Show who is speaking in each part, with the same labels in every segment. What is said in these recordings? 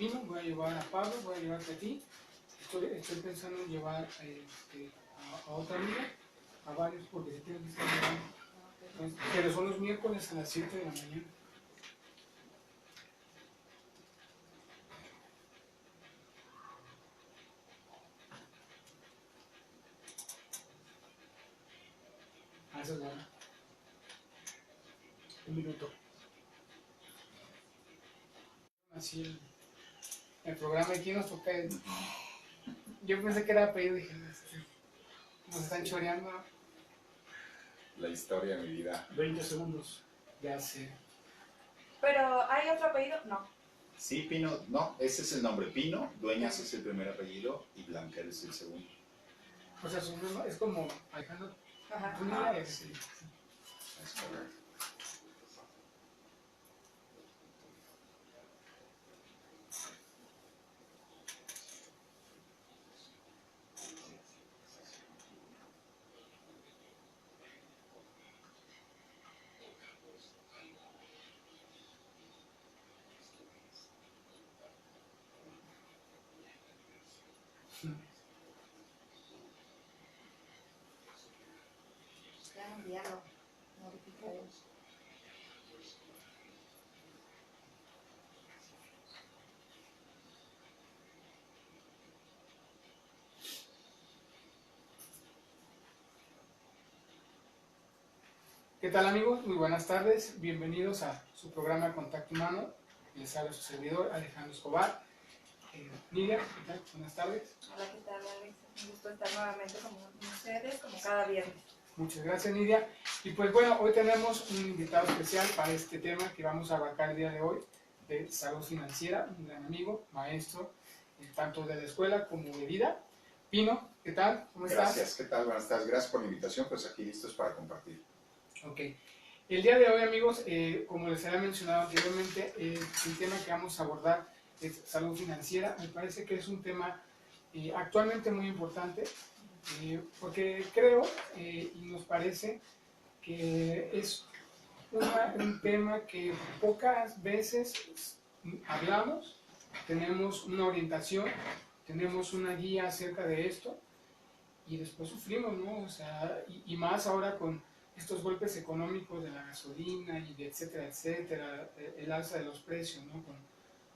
Speaker 1: Pino, voy a llevar a Pablo, voy a llevarte a ti. Estoy pensando en llevar a otra amiga, a varios, porque se tienen que estar llevando. Entonces, pero son los miércoles a las 7 de la mañana. A esa es la hora. Un minuto. Así el programa aquí nos toca. Yo pensé que era apellido, dije, nos están choreando.
Speaker 2: La historia de mi vida.
Speaker 1: 20 segundos. Ya sé.
Speaker 3: Pero, ¿hay otro apellido? No.
Speaker 2: Sí, Pino, no, ese es el nombre. Pino, Dueñas es el primer apellido y Blanquer es el segundo.
Speaker 1: O sea, es como Alejandro.
Speaker 3: Ajá.
Speaker 1: Tú mira, sí.
Speaker 2: Es correcto.
Speaker 3: Ya envíalo. Modificar.
Speaker 1: ¿Qué tal, amigos? Muy buenas tardes. Bienvenidos a su programa Contacto Humano. Les habla su servidor, Alejandro Escobar. Nidia, ¿qué tal? Buenas tardes.
Speaker 3: Hola, ¿qué tal, Alex? Un gusto estar nuevamente con ustedes, como cada viernes.
Speaker 1: Muchas gracias, Nidia. Y pues bueno, hoy tenemos un invitado especial para este tema que vamos a abarcar el día de hoy, de salud financiera, un gran amigo, maestro, tanto de la escuela como de vida. Pino, ¿qué tal? ¿Cómo estás?
Speaker 2: Gracias, ¿qué tal? Buenas tardes, gracias por la invitación, pues aquí listos para compartir.
Speaker 1: Ok. El día de hoy, amigos, como les había mencionado anteriormente, el tema que vamos a abordar es salud financiera. Me parece que es un tema actualmente muy importante, porque creo y nos parece que es un tema que pocas veces hablamos, tenemos una orientación, tenemos una guía acerca de esto y después sufrimos, ¿no? O sea, y más ahora con estos golpes económicos de la gasolina y de etcétera, etcétera, el alza de los precios, ¿no?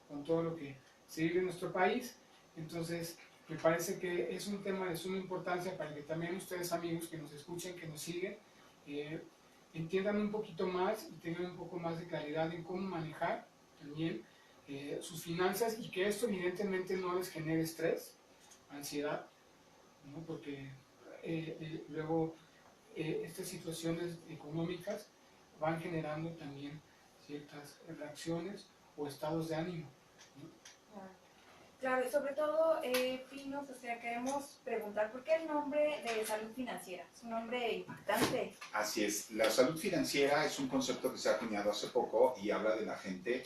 Speaker 1: Con todo lo que se vive en nuestro país. Entonces, me parece que es un tema de suma importancia para que también ustedes, amigos que nos escuchen, que nos siguen, entiendan un poquito más y tengan un poco más de claridad en cómo manejar también sus finanzas y que esto evidentemente no les genere estrés, ansiedad, ¿no? Porque luego estas situaciones económicas van generando también ciertas reacciones o estados de ánimo, ¿no?
Speaker 3: Claro, y sobre todo, Pinos, o sea, queremos preguntar, ¿por qué el nombre de salud financiera? Es un nombre impactante.
Speaker 2: Así es, la salud financiera es un concepto que se ha acuñado hace poco y habla de la gente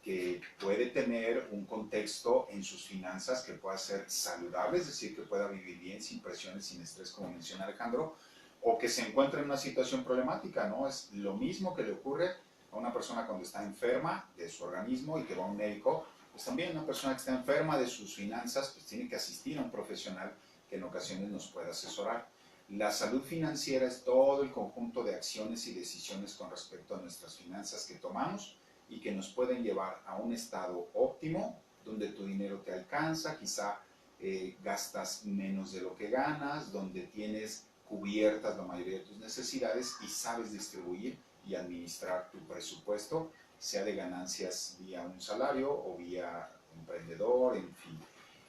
Speaker 2: que puede tener un contexto en sus finanzas que pueda ser saludable, es decir, que pueda vivir bien, sin presiones, sin estrés, como menciona Alejandro, o que se encuentre en una situación problemática, ¿no? Es lo mismo que le ocurre a una persona cuando está enferma de su organismo y que va a un médico, pues también una persona que está enferma de sus finanzas, pues tiene que asistir a un profesional que en ocasiones nos pueda asesorar. La salud financiera es todo el conjunto de acciones y decisiones con respecto a nuestras finanzas que tomamos y que nos pueden llevar a un estado óptimo, donde tu dinero te alcanza, quizá gastas menos de lo que ganas, donde tienes cubiertas la mayoría de tus necesidades y sabes distribuir y administrar tu presupuesto, sea de ganancias vía un salario o vía emprendedor, en fin.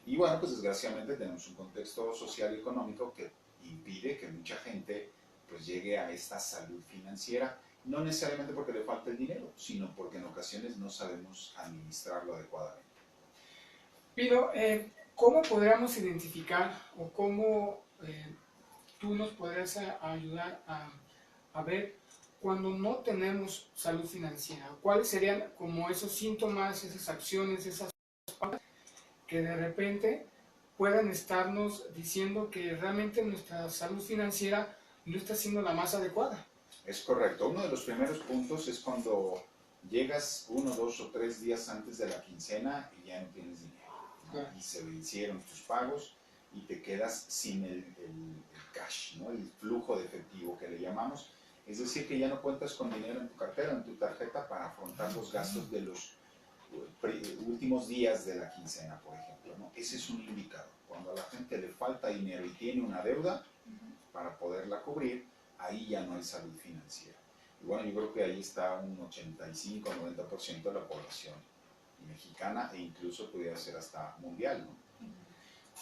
Speaker 2: Y bueno, pues desgraciadamente tenemos un contexto social y económico que impide que mucha gente pues llegue a esta salud financiera, no necesariamente porque le falta el dinero, sino porque en ocasiones no sabemos administrarlo adecuadamente.
Speaker 1: Pino, ¿cómo podríamos identificar o cómo tú nos podrías ayudar a ver cuando no tenemos salud financiera? ¿Cuáles serían como esos síntomas, esas acciones, esas pautas que de repente puedan estarnos diciendo que realmente nuestra salud financiera no está siendo la más adecuada?
Speaker 2: Es correcto. Uno de los primeros puntos es cuando llegas 1, 2 o 3 días antes de la quincena y ya no tienes dinero, ¿no?
Speaker 1: Claro.
Speaker 2: Y se vencieron tus pagos y te quedas sin el cash, ¿no? El flujo de efectivo que le llamamos. Es decir, que ya no cuentas con dinero en tu cartera, en tu tarjeta para afrontar los gastos de los últimos días de la quincena, por ejemplo, ¿no? Ese es un indicador. Cuando a la gente le falta dinero y tiene una deuda para poderla cubrir, ahí ya no hay salud financiera. Y bueno, yo creo que ahí está un 85-90% de la población mexicana e incluso pudiera ser hasta mundial, ¿no?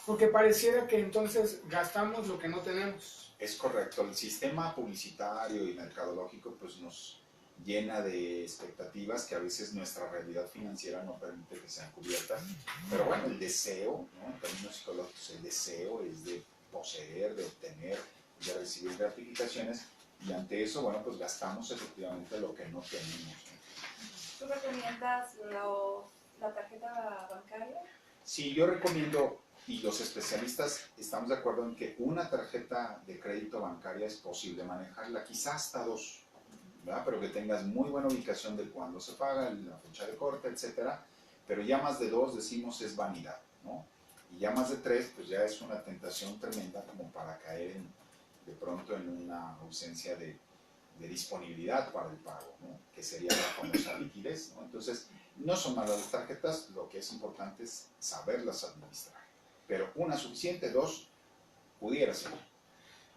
Speaker 1: Porque pareciera que entonces gastamos lo que no tenemos.
Speaker 2: Es correcto, el sistema publicitario y mercadológico pues nos llena de expectativas que a veces nuestra realidad financiera no permite que sean cubiertas, pero bueno, el deseo, ¿no? En términos psicológicos, el deseo es de poseer, de obtener, de recibir gratificaciones, y ante eso, bueno, pues gastamos efectivamente lo que no tenemos, ¿no?
Speaker 3: ¿Tú recomiendas la tarjeta bancaria?
Speaker 2: Sí, yo recomiendo, y los especialistas estamos de acuerdo en que una tarjeta de crédito bancaria es posible manejarla, quizás hasta 2, ¿verdad? Pero que tengas muy buena ubicación de cuándo se paga, la fecha de corte, etcétera. Pero ya más de 2 decimos es vanidad, ¿no? Y ya más de 3 pues ya es una tentación tremenda como para caer de pronto en una ausencia de disponibilidad para el pago, ¿no? Que sería la famosa liquidez, ¿no? Entonces, no son malas las tarjetas, lo que es importante es saberlas administrar. Pero una suficiente, 2 pudiera ser.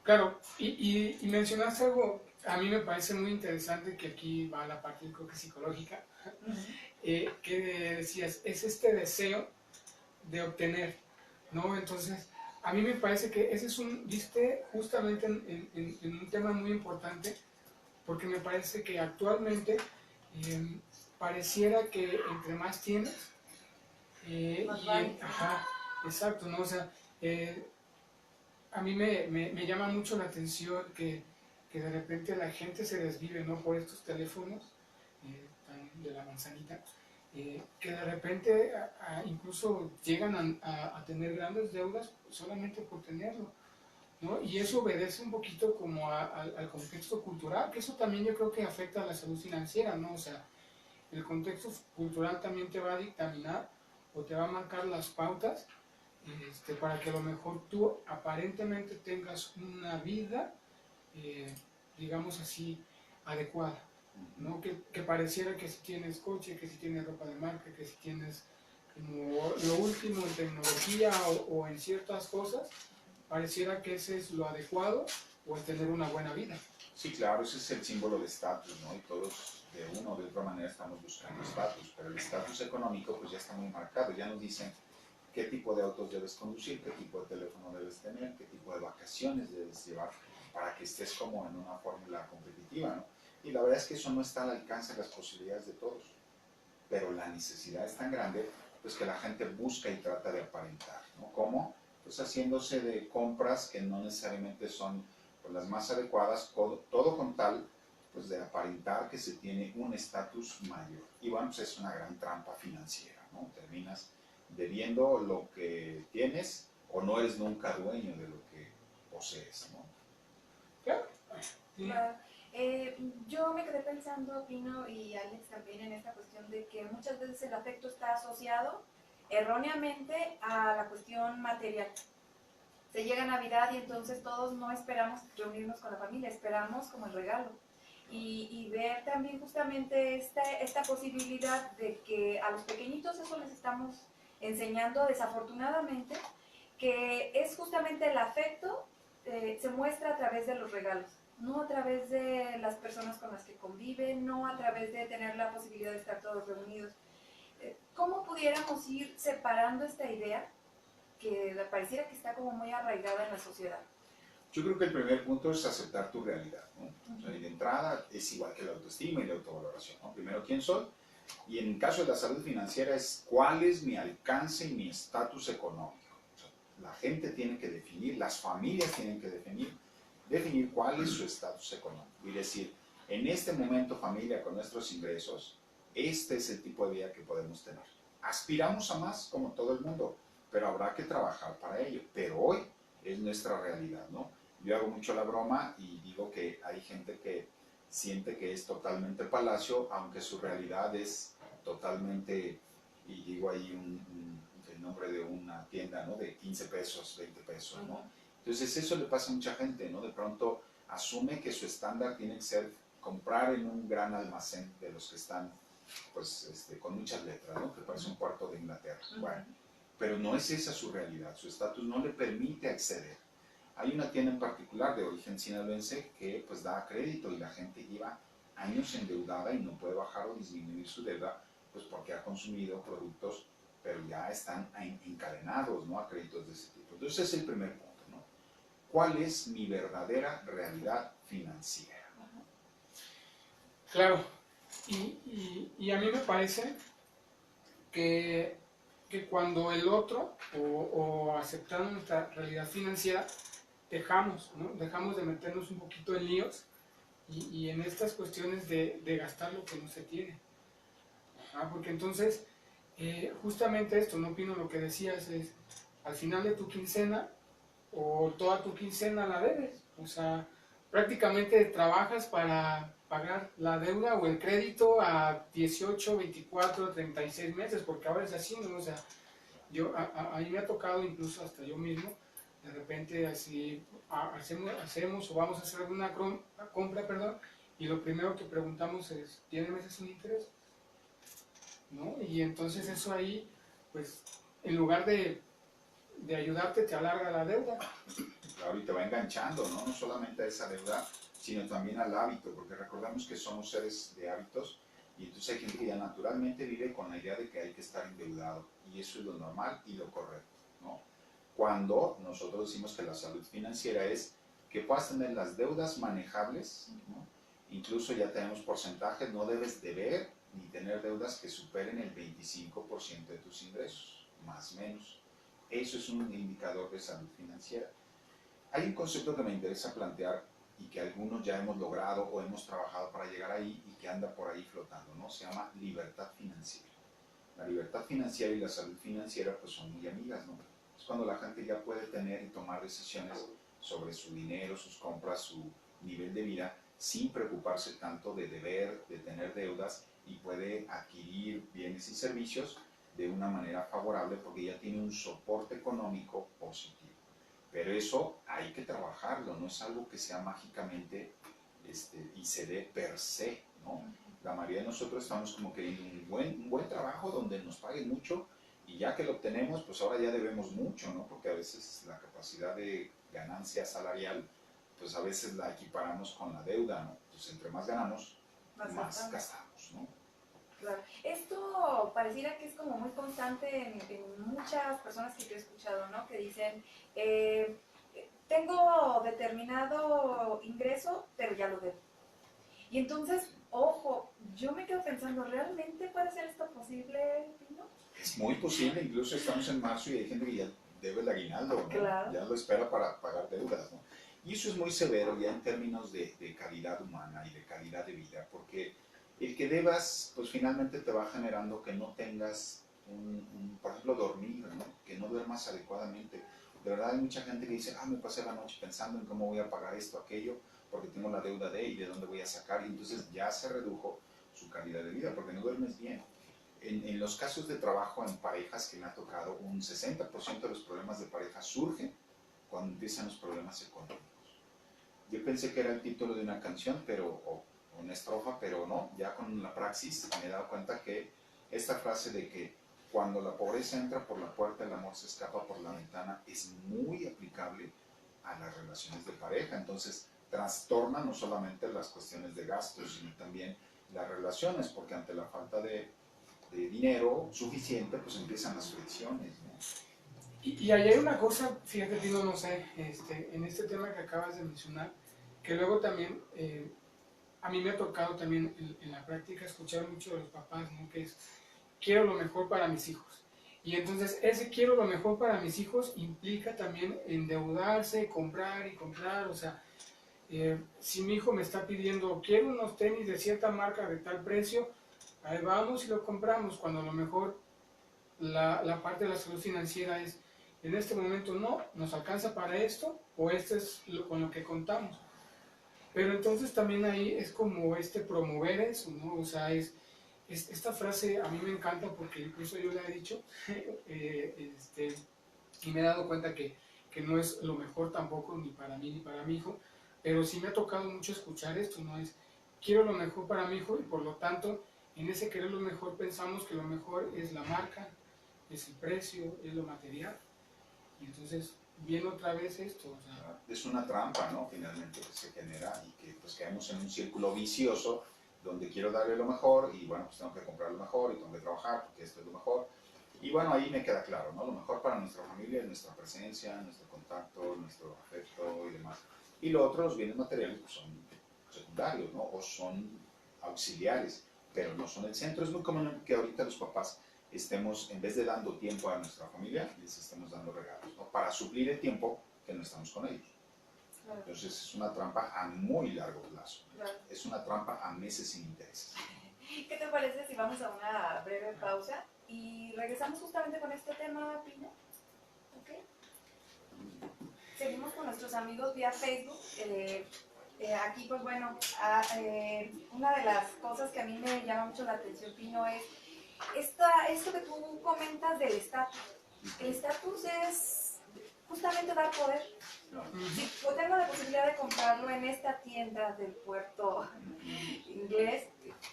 Speaker 1: Claro, y mencionaste algo, a mí me parece muy interesante, que aquí va la parte, creo que psicológica, que decías, es este deseo de obtener, ¿no? Entonces, a mí me parece que ese es diste justamente en un tema muy importante, porque me parece que actualmente pareciera que entre más tienes, ajá, exacto, ¿no? O sea, a mí me llama mucho la atención que de repente la gente se desvive, ¿no? Por estos teléfonos de la manzanita, que de repente incluso llegan a tener grandes deudas solamente por tenerlo, ¿no? Y eso obedece un poquito como al contexto cultural, que eso también yo creo que afecta a la salud financiera, ¿no? O sea, el contexto cultural también te va a dictaminar o te va a marcar las pautas para que a lo mejor tú aparentemente tengas una vida, digamos así, adecuada, ¿no? Que pareciera que si tienes coche, que si tienes ropa de marca, que si tienes como lo último en tecnología o en ciertas cosas, pareciera que ese es lo adecuado o el tener una buena vida.
Speaker 2: Sí, claro, ese es el símbolo de estatus, ¿no? Y todos de una o de otra manera estamos buscando estatus, pero el estatus económico pues ya está muy marcado, ya nos dicen qué tipo de autos debes conducir, qué tipo de teléfono debes tener, qué tipo de vacaciones debes llevar para que estés como en una fórmula competitiva, ¿no? Y la verdad es que eso no está al alcance de las posibilidades de todos, pero la necesidad es tan grande pues que la gente busca y trata de aparentar, ¿no? ¿Cómo? Pues haciéndose de compras que no necesariamente son pues, las más adecuadas, todo con tal pues de aparentar que se tiene un estatus mayor. Y bueno, pues es una gran trampa financiera, ¿no? Terminas debiendo lo que tienes o no eres nunca dueño de lo que posees, ¿no?
Speaker 1: Claro. Sí.
Speaker 3: Claro. Yo me quedé pensando, Pino y Alex, también en esta cuestión de que muchas veces el afecto está asociado erróneamente a la cuestión material. Se llega Navidad y entonces todos no esperamos reunirnos con la familia, esperamos como el regalo. Y ver también justamente esta posibilidad de que a los pequeñitos eso les estamos enseñando desafortunadamente, que es justamente el afecto se muestra a través de los regalos, no a través de las personas con las que conviven, no a través de tener la posibilidad de estar todos reunidos. ¿Cómo pudiéramos ir separando esta idea que pareciera que está como muy arraigada en la sociedad?
Speaker 2: Yo creo que el primer punto es aceptar tu realidad, ¿no? O sea, y de entrada es igual que la autoestima y la autovaloración, ¿no? Primero, ¿quién soy? Y en el caso de la salud financiera es cuál es mi alcance y mi estatus económico. O sea, la gente tiene que definir, las familias tienen que definir cuál es su estatus económico. Y decir, en este momento familia con nuestros ingresos, este es el tipo de vida que podemos tener. Aspiramos a más como todo el mundo, pero habrá que trabajar para ello. Pero hoy es nuestra realidad, ¿no? Yo hago mucho la broma y digo que hay gente que siente que es totalmente palacio, aunque su realidad es totalmente, y digo ahí el nombre de una tienda, ¿no? De 15 pesos, 20 pesos, ¿no? Entonces eso le pasa a mucha gente, ¿no? De pronto asume que su estándar tiene que ser comprar en un gran almacén de los que están, pues, con muchas letras, ¿no? Que parece un cuarto de Inglaterra. Bueno, pero no es esa su realidad, su estatus no le permite acceder. Hay una tienda en particular de origen sinaloense que pues da crédito y la gente lleva años endeudada y no puede bajar o disminuir su deuda, pues porque ha consumido productos, pero ya están encadenados, ¿no? A créditos de ese tipo. Entonces ese es el primer punto, ¿no? ¿Cuál es mi verdadera realidad financiera?
Speaker 1: Claro, y a mí me parece que cuando el otro o aceptando nuestra realidad financiera, dejamos, ¿no? Dejamos de meternos un poquito en líos y en estas cuestiones de gastar lo que no se tiene. Porque entonces, justamente esto, no opino lo que decías, es al final de tu quincena o toda tu quincena la debes. O sea, prácticamente trabajas para pagar la deuda o el crédito a 18, 24, 36 meses, porque ahora es así, ¿no? O sea, a mí me ha tocado incluso hasta yo mismo, de repente así hacemos o vamos a hacer alguna compra, perdón, y lo primero que preguntamos es, ¿tiene meses sin interés? ¿No? Y entonces eso ahí, pues, en lugar de ayudarte, te alarga la deuda.
Speaker 2: Claro, y te va enganchando, ¿no? No solamente a esa deuda, sino también al hábito, porque recordamos que somos seres de hábitos y entonces hay gente que ya naturalmente vive con la idea de que hay que estar endeudado y eso es lo normal y lo correcto, ¿no? Cuando nosotros decimos que la salud financiera es que puedas tener las deudas manejables, ¿no? Incluso ya tenemos porcentajes, no debes deber ni tener deudas que superen el 25% de tus ingresos, más o menos. Eso es un indicador de salud financiera. Hay un concepto que me interesa plantear y que algunos ya hemos logrado o hemos trabajado para llegar ahí y que anda por ahí flotando, ¿no? Se llama libertad financiera. La libertad financiera y la salud financiera pues son muy amigas, ¿no? Es cuando la gente ya puede tener y tomar decisiones sobre su dinero, sus compras, su nivel de vida, sin preocuparse tanto de deber, de tener deudas y puede adquirir bienes y servicios de una manera favorable porque ya tiene un soporte económico positivo. Pero eso hay que trabajarlo, no es algo que sea mágicamente y se dé per se, ¿no? La mayoría de nosotros estamos como queriendo un buen trabajo donde nos paguen mucho y ya que lo obtenemos, pues ahora ya debemos mucho, ¿no? Porque a veces la capacidad de ganancia salarial, pues a veces la equiparamos con la deuda, ¿no? Entonces entre más ganamos, más gastamos, ¿no?
Speaker 3: Claro. Esto pareciera que es como muy constante en muchas personas que yo he escuchado, ¿no? Que dicen, tengo determinado ingreso, pero ya lo debo. Y entonces, ojo, yo me quedo pensando, ¿realmente puede ser esto posible, Pino?
Speaker 2: Es muy posible, incluso estamos en marzo y hay gente que ya debe el aguinaldo, ¿no?
Speaker 3: Claro.
Speaker 2: Ya lo espera para pagar deudas, ¿no? Y eso es muy severo ya en términos de calidad humana y de calidad de vida, porque el que debas, pues finalmente te va generando que no tengas por ejemplo, dormir, ¿no? Que no duermas adecuadamente. De verdad hay mucha gente que dice, me pasé la noche pensando en cómo voy a pagar esto, aquello, porque tengo la deuda de y de dónde voy a sacar, y entonces ya se redujo su calidad de vida, porque no duermes bien. En los casos de trabajo en parejas que me ha tocado, un 60% de los problemas de pareja surgen cuando empiezan los problemas económicos. Yo pensé que era el título de una canción, o una estrofa, pero no, ya con la praxis me he dado cuenta que esta frase de que cuando la pobreza entra por la puerta, el amor se escapa por la ventana, es muy aplicable a las relaciones de pareja. Entonces, trastorna no solamente las cuestiones de gastos, sino también las relaciones, porque ante la falta de dinero suficiente, pues empiezan las fricciones, ¿no?
Speaker 1: Y ahí hay una cosa, fíjate, Pino, no sé, en este tema que acabas de mencionar, que luego también, a mí me ha tocado también en la práctica escuchar mucho de los papás, ¿no? Que es, quiero lo mejor para mis hijos. Y entonces ese quiero lo mejor para mis hijos implica también endeudarse, comprar y comprar, o sea, si mi hijo me está pidiendo, quiero unos tenis de cierta marca de tal precio, ahí vamos y lo compramos, cuando a lo mejor la parte de la salud financiera es, en este momento no, nos alcanza para esto, o esto es con lo que contamos. Pero entonces también ahí es como promover eso, ¿no? O sea, esta frase a mí me encanta porque incluso yo la he dicho y me he dado cuenta que no es lo mejor tampoco ni para mí ni para mi hijo, pero sí me ha tocado mucho escuchar esto, ¿no? Quiero lo mejor para mi hijo y por lo tanto en ese querer lo mejor pensamos que lo mejor es la marca, es el precio, es lo material. Y entonces viene otra vez esto. O sea,
Speaker 2: es una trampa, ¿no? Finalmente que se genera y que pues caemos en un círculo vicioso donde quiero darle lo mejor y bueno, pues tengo que comprar lo mejor y tengo que trabajar porque esto es lo mejor. Y bueno, ahí me queda claro, ¿no? Lo mejor para nuestra familia es nuestra presencia, nuestro contacto, nuestro afecto y demás. Y lo otro, los bienes materiales, pues son secundarios, ¿no? O son auxiliares, pero no son el centro. Es muy común que ahorita los papás estemos, en vez de dando tiempo a nuestra familia, les estemos dando regalos, ¿no? Para suplir el tiempo que no estamos con ellos.
Speaker 3: Claro.
Speaker 2: Entonces es una trampa a muy largo plazo.
Speaker 3: Claro.
Speaker 2: Es una trampa a meses sin intereses.
Speaker 3: ¿Qué te parece si vamos a una breve pausa y regresamos justamente con este tema, Pino? ¿Ok? Seguimos con nuestros amigos vía Facebook. Aquí, pues bueno, una de las cosas que a mí me llama mucho la atención, Pino, es esto que tú comentas del estatus. El estatus es justamente dar poder.
Speaker 2: ¿No?
Speaker 3: Si tengo la posibilidad de comprarlo en esta tienda del puerto inglés,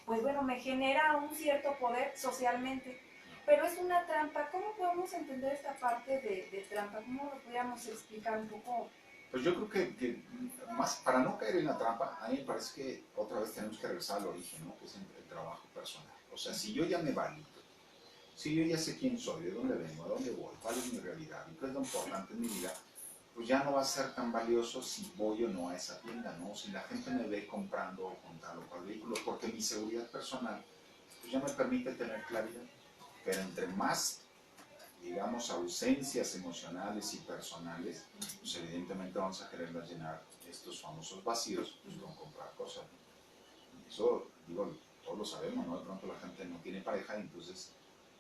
Speaker 3: pues bueno, me genera un cierto poder socialmente. Pero es una trampa. ¿Cómo podemos entender esta parte de trampa? ¿Cómo lo podríamos explicar un poco?
Speaker 2: Pues yo creo que más, para no caer en la trampa, a mí me parece que otra vez tenemos que regresar al origen, ¿no? Que es el trabajo personal. O sea, si yo ya me valido, si yo ya sé quién soy, de dónde vengo, a dónde voy, cuál es mi realidad y qué es lo importante en mi vida, pues ya no va a ser tan valioso si voy o no a esa tienda, ¿no? Si la gente me ve comprando con tal o cual vehículo, porque mi seguridad personal pues ya me permite tener claridad. Pero entre más, digamos, ausencias emocionales y personales, pues evidentemente vamos a quererlas llenar estos famosos vacíos pues, con comprar cosas. Eso, digo, todos lo sabemos, ¿no? De pronto la gente no tiene pareja y entonces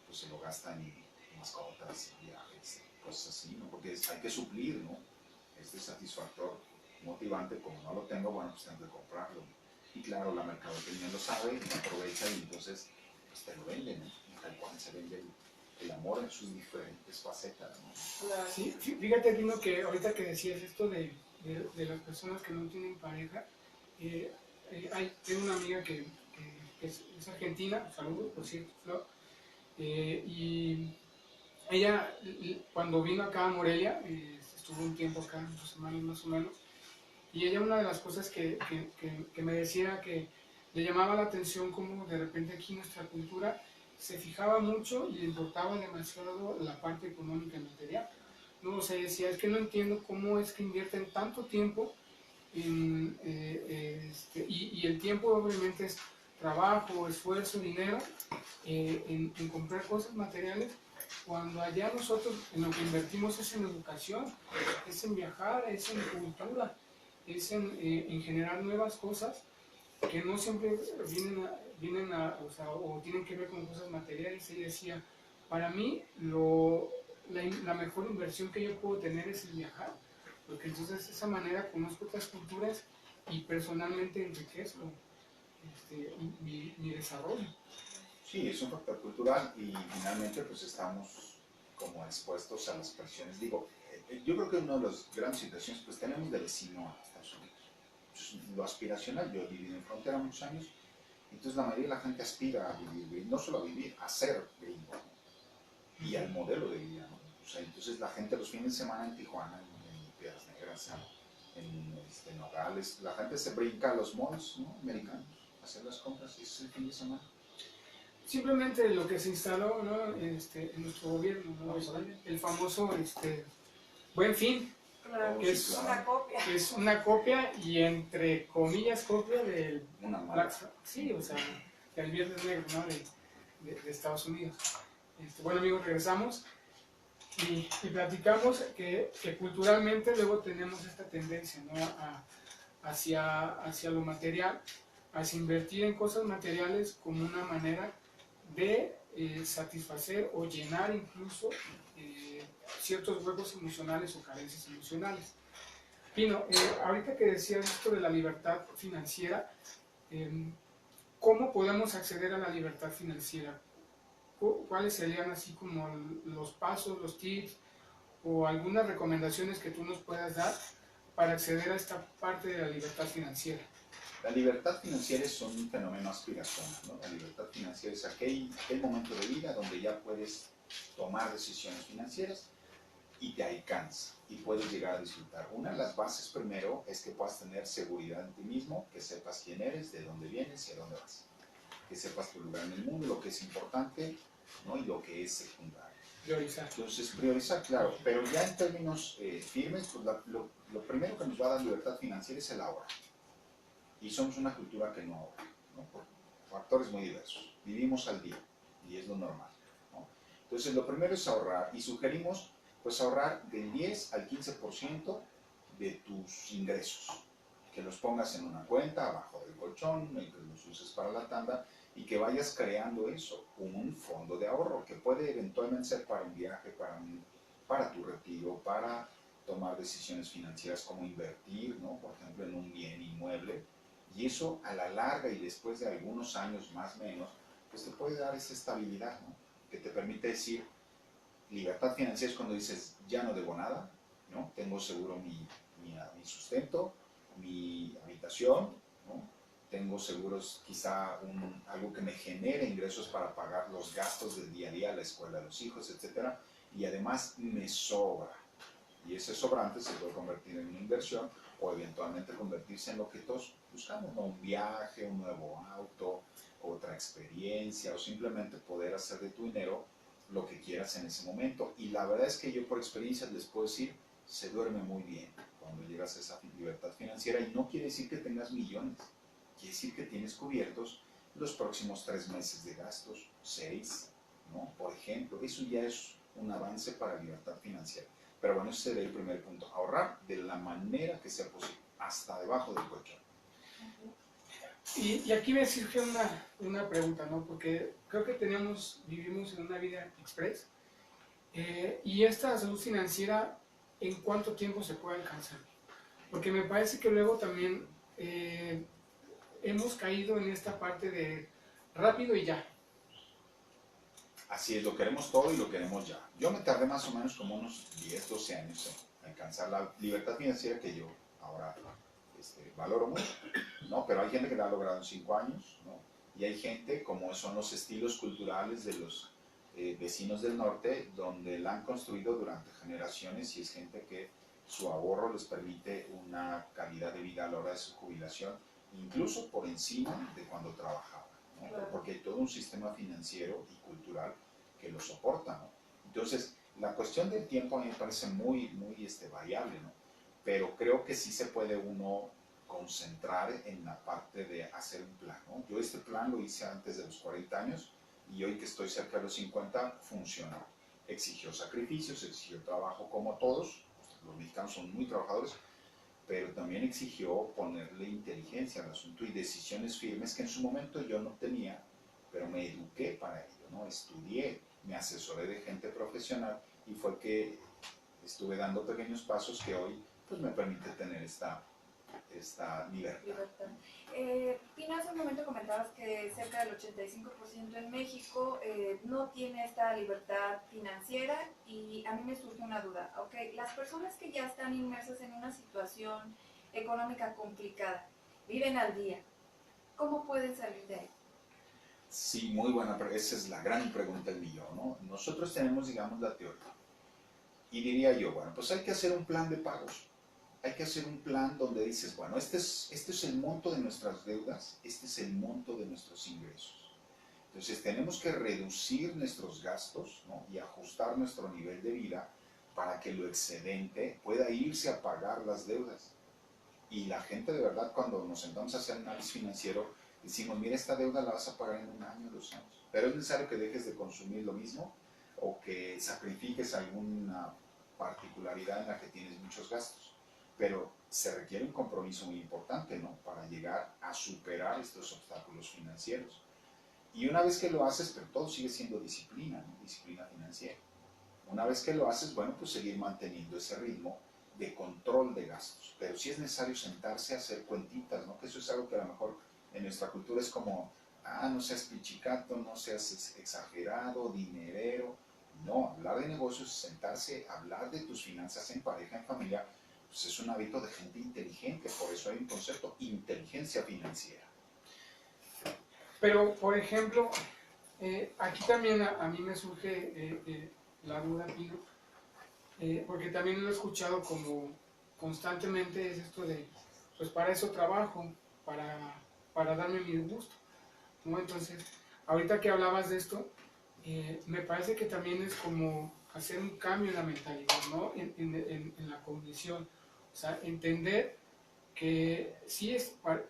Speaker 2: pues, se lo gasta en mascotas, viajes, cosas así, ¿no? Porque hay que suplir, ¿no? Este satisfactor motivante, como no lo tengo, bueno, pues tengo que comprarlo. Y claro, la mercadotecnia lo sabe y aprovecha y entonces pues te lo venden, ¿no? Y tal cual se vende el amor en sus diferentes facetas, ¿no?
Speaker 1: sí, fíjate, Dino, que ahorita que decías esto de las personas que no tienen pareja, tengo una amiga que es argentina, saludos, por cierto, Flor, y ella cuando vino acá a Morelia, estuvo un tiempo acá, 2 semanas más o menos, y ella una de las cosas que me decía que le llamaba la atención como de repente aquí nuestra cultura se fijaba mucho y le importaba demasiado la parte económica y material. No, o sea, decía, es que no entiendo cómo es que invierten tanto tiempo y el tiempo obviamente es trabajo, esfuerzo, dinero, en comprar cosas materiales, cuando allá nosotros en lo que invertimos es en educación, es en viajar, es en cultura, es en generar nuevas cosas que no siempre o sea, o tienen que ver con cosas materiales. Ella decía, para mí la mejor inversión que yo puedo tener es el viajar, porque entonces de esa manera conozco otras culturas y personalmente enriquezco mi desarrollo.
Speaker 2: Sí, es un factor cultural y finalmente pues estamos como expuestos a las presiones. Digo, yo creo que una de las grandes situaciones, pues tenemos de vecino a Estados Unidos. Entonces, lo aspiracional, yo he vivido en frontera muchos años, entonces la mayoría de la gente aspira a vivir, no solo a vivir, a ser gringo, ¿no? Y al modelo de vida, ¿no? O sea, entonces la gente los fines de semana en Tijuana, en Piedras Negras, en Nogales, la gente se brinca a los malls, ¿no? Americanos, a hacer las compras, y ese es el fin de semana.
Speaker 1: Simplemente lo que se instaló, ¿no? En nuestro gobierno, ¿no? El famoso Buen Fin,
Speaker 3: Claro,
Speaker 1: que es
Speaker 3: una copia.
Speaker 1: que es una copia y entre comillas copia del
Speaker 2: Una mala.
Speaker 1: Black Friday, sí, o sea, del Viernes Negro, ¿no? de Estados Unidos. Bueno, amigos, regresamos y platicamos que culturalmente luego tenemos esta tendencia, ¿no? hacia lo material, hacia invertir en cosas materiales como una manera de satisfacer o llenar incluso ciertos huecos emocionales o carencias emocionales. Pino, ahorita que decías esto de la libertad financiera, ¿cómo podemos acceder a la libertad financiera? ¿Cuáles serían así como los pasos, los tips o algunas recomendaciones que tú nos puedas dar para acceder a esta parte de la libertad financiera?
Speaker 2: La libertad financiera es un fenómeno aspiracional, ¿no? La libertad financiera es aquel momento de vida donde ya puedes tomar decisiones financieras y te alcanza y puedes llegar a disfrutar. Una de las bases primero es que puedas tener seguridad en ti mismo, que sepas quién eres, de dónde vienes y a dónde vas. Que sepas tu lugar en el mundo, lo que es importante, ¿no? Y lo que es secundario.
Speaker 1: Priorizar.
Speaker 2: Entonces, priorizar, claro, pero ya en términos firmes, pues lo primero que nos va a dar libertad financiera es el ahorro. Y somos una cultura que no ahorra, ¿no? Por factores muy diversos. Vivimos al día y es lo normal, ¿no? Entonces, lo primero es ahorrar y sugerimos pues ahorrar del 10 al 15% de tus ingresos. Que los pongas en una cuenta abajo del colchón y que los uses para la tanda y que vayas creando eso, un fondo de ahorro que puede eventualmente ser para un viaje, para tu retiro, para tomar decisiones financieras como invertir, ¿no? Por ejemplo, en un bien inmueble. Y eso a la larga y después de algunos años más o menos, pues te puede dar esa estabilidad, ¿no? Que te permite decir, libertad financiera es cuando dices, ya no debo nada, ¿no? Tengo seguro mi sustento, mi habitación, ¿no? Tengo seguros quizá algo que me genere ingresos para pagar los gastos del día a día, la escuela de los hijos, etc. Y además me sobra. Y ese sobrante se puede convertir en una inversión o eventualmente convertirse en lo que todos buscamos, ¿no? Un viaje, un nuevo auto, otra experiencia o simplemente poder hacer de tu dinero lo que quieras en ese momento. Y la verdad es que yo por experiencia les puedo decir, se duerme muy bien cuando llegas a esa libertad financiera y no quiere decir que tengas millones, quiere decir que tienes cubiertos los próximos 3 meses de gastos, 6, ¿no? Por ejemplo, eso ya es un avance para libertad financiera. Pero bueno, ese sería el primer punto, ahorrar de la manera que sea posible, hasta debajo del colchón.
Speaker 1: Y aquí me surge una pregunta, ¿no? Porque creo que vivimos en una vida express y esta salud financiera, ¿en cuánto tiempo se puede alcanzar? Porque me parece que luego también hemos caído en esta parte de rápido y ya.
Speaker 2: Así es, lo queremos todo y lo queremos ya. Yo me tardé más o menos como unos 10, 12 años en alcanzar la libertad financiera que yo ahora valoro mucho, ¿no? Pero hay gente que la ha logrado en 5 años, ¿no? Y hay gente, como son los estilos culturales de los vecinos del norte, donde la han construido durante generaciones y es gente que su ahorro les permite una calidad de vida a la hora de su jubilación, incluso por encima de cuando trabajaban, ¿no? Claro. Porque hay todo un sistema financiero y cultural que lo soporta, ¿no? Entonces, la cuestión del tiempo a mí me parece muy, muy variable, ¿no? Pero creo que sí se puede uno concentrar en la parte de hacer un plan, ¿no? Yo este plan lo hice antes de los 40 años y hoy que estoy cerca de los 50 funcionó. Exigió sacrificios, exigió trabajo como todos, los mexicanos son muy trabajadores, pero también exigió ponerle inteligencia al asunto y decisiones firmes que en su momento yo no tenía, pero me eduqué para ello, ¿no? Estudié, me asesoré de gente profesional y fue que estuve dando pequeños pasos que hoy pues me permite tener esta libertad.
Speaker 3: Pino, hace un momento comentabas que cerca del 85% en México no tiene esta libertad financiera y a mí me surge una duda. Okay, las personas que ya están inmersas en una situación económica complicada, viven al día, ¿cómo pueden salir de ahí?
Speaker 2: Sí, muy buena, pero esa es la gran pregunta del millón, ¿no? Nosotros tenemos, digamos, la teoría. Y diría yo, bueno, pues hay que hacer un plan de pagos. Hay que hacer un plan donde dices, bueno, este es el monto de nuestras deudas, este es el monto de nuestros ingresos. Entonces tenemos que reducir nuestros gastos, ¿no? Y ajustar nuestro nivel de vida para que lo excedente pueda irse a pagar las deudas. Y la gente de verdad cuando nos sentamos a hacer análisis financiero, decimos, mira, esta deuda la vas a pagar en 1 año, 2 años. Pero es necesario que dejes de consumir lo mismo o que sacrifiques alguna particularidad en la que tienes muchos gastos. Pero se requiere un compromiso muy importante, ¿no? Para llegar a superar estos obstáculos financieros. Y una vez que lo haces, pero todo sigue siendo disciplina, ¿no? Disciplina financiera. Una vez que lo haces, bueno, pues seguir manteniendo ese ritmo de control de gastos, pero sí es necesario sentarse a hacer cuentitas, ¿no? Que eso es algo que a lo mejor en nuestra cultura es como, no seas pichicato, no seas exagerado, dinerero. No, hablar de negocios es sentarse, hablar de tus finanzas en pareja, en familia, pues es un hábito de gente inteligente, por eso hay un concepto, inteligencia financiera.
Speaker 1: Pero, por ejemplo, aquí también a mí me surge la duda, Pino, porque también lo he escuchado como constantemente, es esto de, pues para eso trabajo, para darme mi gusto, ¿no? Entonces, ahorita que hablabas de esto, me parece que también es como hacer un cambio en la mentalidad, ¿no? En la cognición, o sea, entender que sí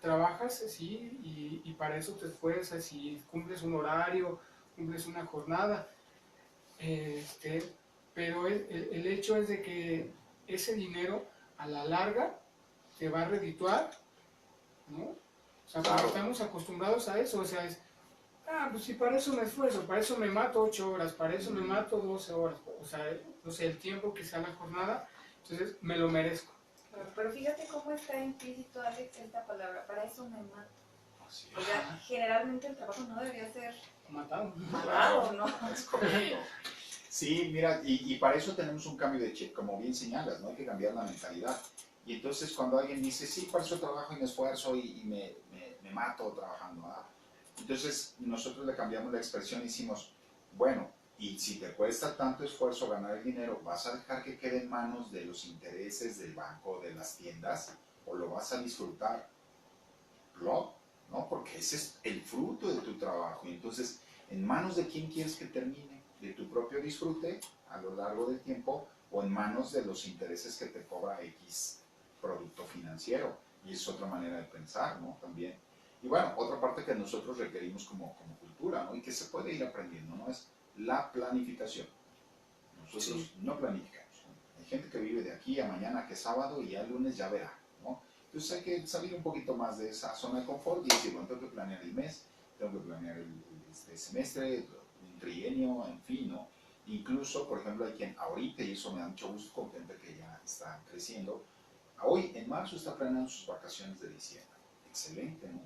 Speaker 1: trabajas, sí, y para eso te esfuerzas y cumples un horario, cumples una jornada, pero el hecho es de que ese dinero a la larga te va a redituar, ¿no? O sea,
Speaker 2: Claro.
Speaker 1: estamos acostumbrados a eso, o sea, pues sí, para eso me esfuerzo, para eso me mato 8 horas, para eso me mato 12 horas, o sea, no sé, el tiempo que sea la jornada, entonces me lo merezco.
Speaker 3: Claro, pero fíjate cómo está implícito, Alex, esta palabra, para eso me mato.
Speaker 2: Así
Speaker 3: O sea, generalmente el trabajo no debería ser
Speaker 1: Matado.
Speaker 3: matado, ¿no?
Speaker 2: es correcto. Sí, mira, y para eso tenemos un cambio de chip, como bien señalas, ¿no? Hay que cambiar la mentalidad. Y entonces cuando alguien dice, sí, para eso trabajo y me esfuerzo y me mato trabajando, entonces nosotros le cambiamos la expresión y decimos, bueno, y si te cuesta tanto esfuerzo ganar el dinero, ¿vas a dejar que quede en manos de los intereses del banco, de las tiendas, o lo vas a disfrutar? ¿No? Porque ese es el fruto de tu trabajo. Y entonces, ¿en manos de quién quieres que termine? ¿De tu propio disfrute a lo largo del tiempo o en manos de los intereses que te cobra X producto financiero? Y es otra manera de pensar, ¿no? También. Y bueno, otra parte que nosotros requerimos como cultura, ¿no? Y que se puede ir aprendiendo, ¿no? Es la planificación. Nosotros
Speaker 1: Sí.
Speaker 2: no planificamos, ¿no? Hay gente que vive de aquí a mañana, que es sábado, y ya el lunes ya verá, ¿no? Entonces hay que salir un poquito más de esa zona de confort y decir, bueno, tengo que planear el mes, tengo que planear el semestre, un trienio, en fin, ¿no? Incluso, por ejemplo, hay quien ahorita, y eso me da mucho gusto con gente que ya está creciendo, hoy en marzo está planeando sus vacaciones de diciembre. Excelente, ¿no?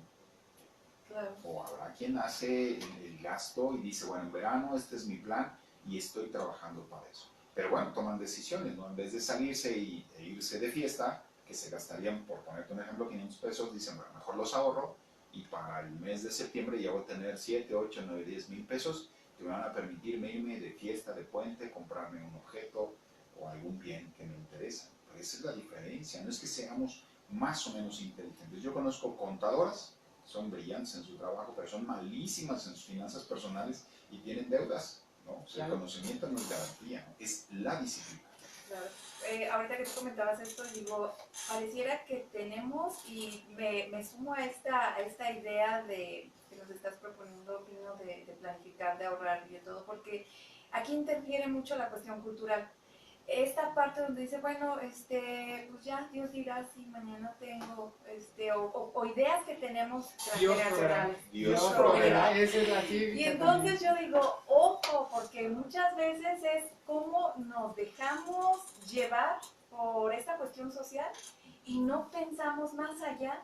Speaker 3: Claro.
Speaker 2: O habrá quien hace el gasto y dice, bueno, en verano este es mi plan y estoy trabajando para eso. Pero bueno, toman decisiones, ¿no? En vez de salirse e irse de fiesta, que se gastarían, por ponerte un ejemplo, 500 pesos, dicen, bueno, mejor los ahorro y para el mes de septiembre ya voy a tener 7, 8, 9, 10 mil pesos que me van a permitirme irme de fiesta, de puente, comprarme un objeto o algún bien que me interesa. Pero esa es la diferencia, no es que seamos más o menos inteligentes. Yo conozco contadoras, son brillantes en su trabajo, pero son malísimas en sus finanzas personales y tienen deudas, ¿no? O sea, el conocimiento no es garantía, ¿no? Es la disciplina.
Speaker 3: Claro. Ahorita que tú comentabas esto, digo, pareciera que tenemos, y me sumo a esta idea de que nos estás proponiendo, Pino, de planificar, de ahorrar y de todo, porque aquí interfiere mucho la cuestión cultural. Esta parte donde dice, bueno, pues ya Dios dirá si mañana tengo, o ideas que tenemos transgeneracionales.
Speaker 2: Dios
Speaker 1: proveerá. Esa es la típica.
Speaker 3: Y entonces yo digo, ojo, porque muchas veces es cómo nos dejamos llevar por esta cuestión social y no pensamos más allá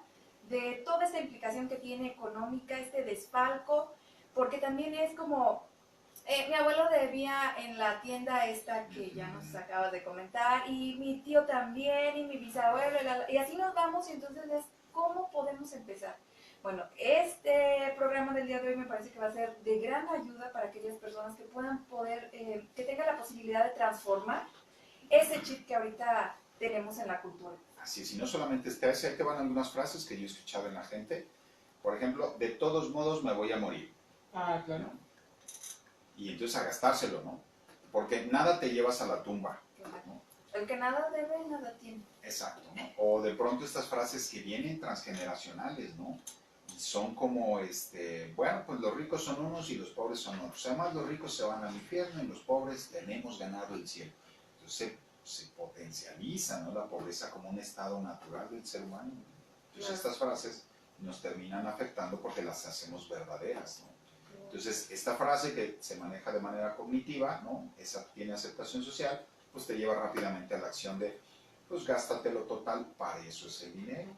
Speaker 3: de toda esta implicación que tiene económica, este desfalco, porque también es como, mi abuelo debía en la tienda esta que ya nos acabas de comentar, y mi tío también, y mi bisabuelo, y así nos vamos, y entonces es cómo podemos empezar. Bueno, este programa del día de hoy me parece que va a ser de gran ayuda para aquellas personas que puedan poder, que tengan la posibilidad de transformar ese chip que ahorita tenemos en la cultura.
Speaker 2: Así es, y no solamente ahí te van algunas frases que yo he escuchado en la gente. Por ejemplo, de todos modos me voy a morir.
Speaker 1: Claro.
Speaker 2: Y entonces a gastárselo, ¿no? Porque nada te llevas a la tumba, ¿no?
Speaker 3: El que nada debe, nada tiene.
Speaker 2: Exacto, ¿no? O de pronto estas frases que vienen transgeneracionales, ¿no? Y son como, bueno, pues los ricos son unos y los pobres son otros. Además, los ricos se van al infierno y los pobres tenemos ganado el cielo. Entonces se potencializa, ¿no? La pobreza como un estado natural del ser humano. Entonces estas frases nos terminan afectando porque las hacemos verdaderas, ¿no? Entonces, esta frase que se maneja de manera cognitiva, ¿no? Esa tiene aceptación social, pues te lleva rápidamente a la acción de, pues gástatelo total, para eso es el dinero,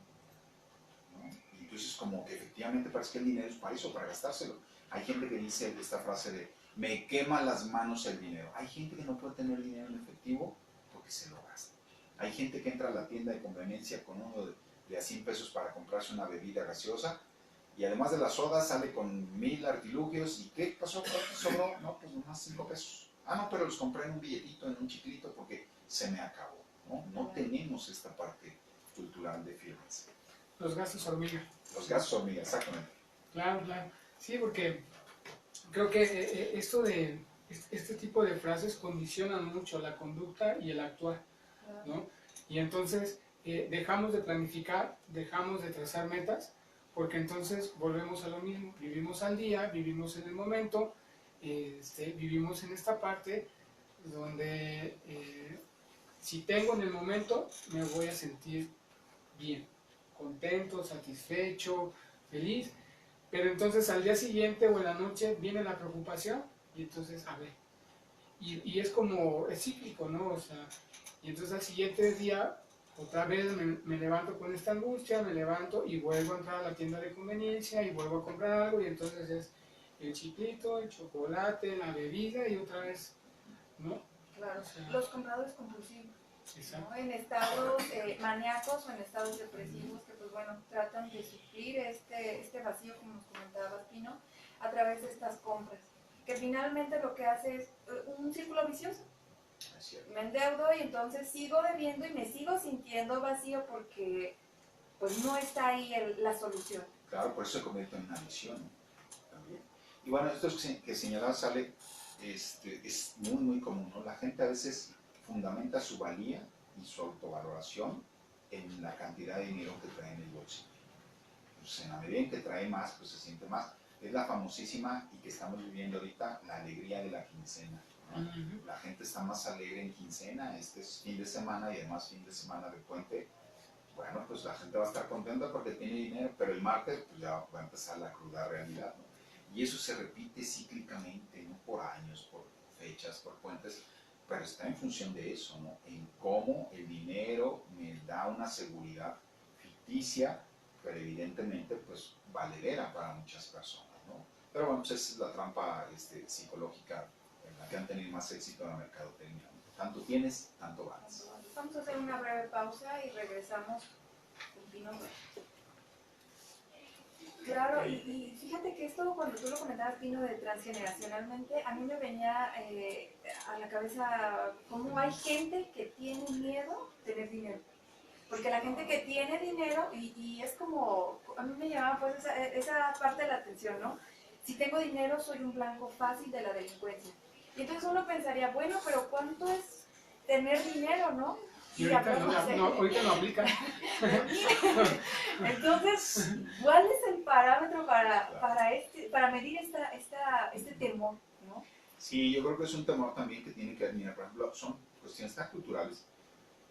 Speaker 2: ¿no? Y entonces como que efectivamente parece que el dinero es para eso, para gastárselo. Hay gente que dice esta frase de, me quema las manos el dinero. Hay gente que no puede tener dinero en efectivo porque se lo gasta. Hay gente que entra a la tienda de conveniencia con uno de a 100 pesos para comprarse una bebida gaseosa y además de la soda sale con 1000 artilugios. ¿Y qué pasó? ¿Cuánto sobró? No, pues nomás 5 pesos. Ah, no, pero los compré en un billetito, en un chiquitito porque se me acabó, ¿no? No tenemos esta parte cultural de firmas.
Speaker 1: Los gastos hormiga.
Speaker 2: Los gastos hormiga, exactamente.
Speaker 1: Claro, claro. Sí, porque creo que esto de este tipo de frases condicionan mucho la conducta y el actuar, ¿no? Y entonces dejamos de planificar, dejamos de trazar metas, porque entonces volvemos a lo mismo, vivimos al día, vivimos en el momento, vivimos en esta parte donde si tengo en el momento me voy a sentir bien, contento, satisfecho, feliz, pero entonces al día siguiente o en la noche viene la preocupación y entonces, a ver, y es como, es cíclico, ¿no? O sea, y entonces al siguiente día otra vez me levanto con esta angustia, me levanto y vuelvo a entrar a la tienda de conveniencia y vuelvo a comprar algo y entonces es el chiclito, el chocolate, la bebida y otra vez, ¿no?
Speaker 3: Claro,
Speaker 1: O sea,
Speaker 3: los compradores compulsivos,
Speaker 1: exacto.
Speaker 3: ¿no? En estados maníacos o en estados depresivos que pues bueno, tratan de suplir este vacío, como nos comentabas, Pino, a través de estas compras, que finalmente lo que hace es un círculo vicioso.
Speaker 2: Es cierto.
Speaker 3: Me endeudo y entonces sigo debiendo y me sigo sintiendo vacío porque pues no está ahí la solución.
Speaker 2: Claro, por eso se convierte en una adicción, ¿no? También. Y bueno, esto que señalaba sale, es muy, muy común, ¿no? La gente a veces fundamenta su valía y su autovaloración en la cantidad de dinero que trae en el bolsillo. Pues en la medida en que trae más, pues se siente más. Es la famosísima y que estamos viviendo ahorita, la alegría de la quincena, ¿no? La gente está más alegre en quincena, este es fin de semana y además fin de semana de puente. Bueno, pues la gente va a estar contenta porque tiene dinero, pero el martes pues ya va a empezar la cruda realidad, ¿no? Y eso se repite cíclicamente, no por años, por fechas, por puentes, pero está en función de eso, ¿no? En cómo el dinero me da una seguridad ficticia, pero evidentemente pues valedera para muchas personas, ¿no? Pero bueno, pues esa es la trampa psicológica en la que han tenido más éxito en la mercadotecnia, ¿no? Tanto tienes, tanto ganas.
Speaker 3: Vamos a hacer una breve pausa y regresamos con Pino. Claro, y fíjate que esto, cuando tú lo comentabas, Pino, de transgeneracionalmente, a mí me venía a la cabeza cómo hay gente que tiene miedo de tener dinero. Porque la gente que tiene dinero, y es como, a mí me llamaba pues esa parte de la atención, ¿no? Si tengo dinero, soy un blanco fácil de la delincuencia. Y entonces uno pensaría, bueno, pero ¿cuánto es tener dinero, no?
Speaker 1: Y ahorita no aplica.
Speaker 3: Entonces, ¿cuál es el parámetro para medir este temor, ¿no?
Speaker 2: Sí, yo creo que es un temor también que tiene que admirar. Por ejemplo, son cuestiones tan culturales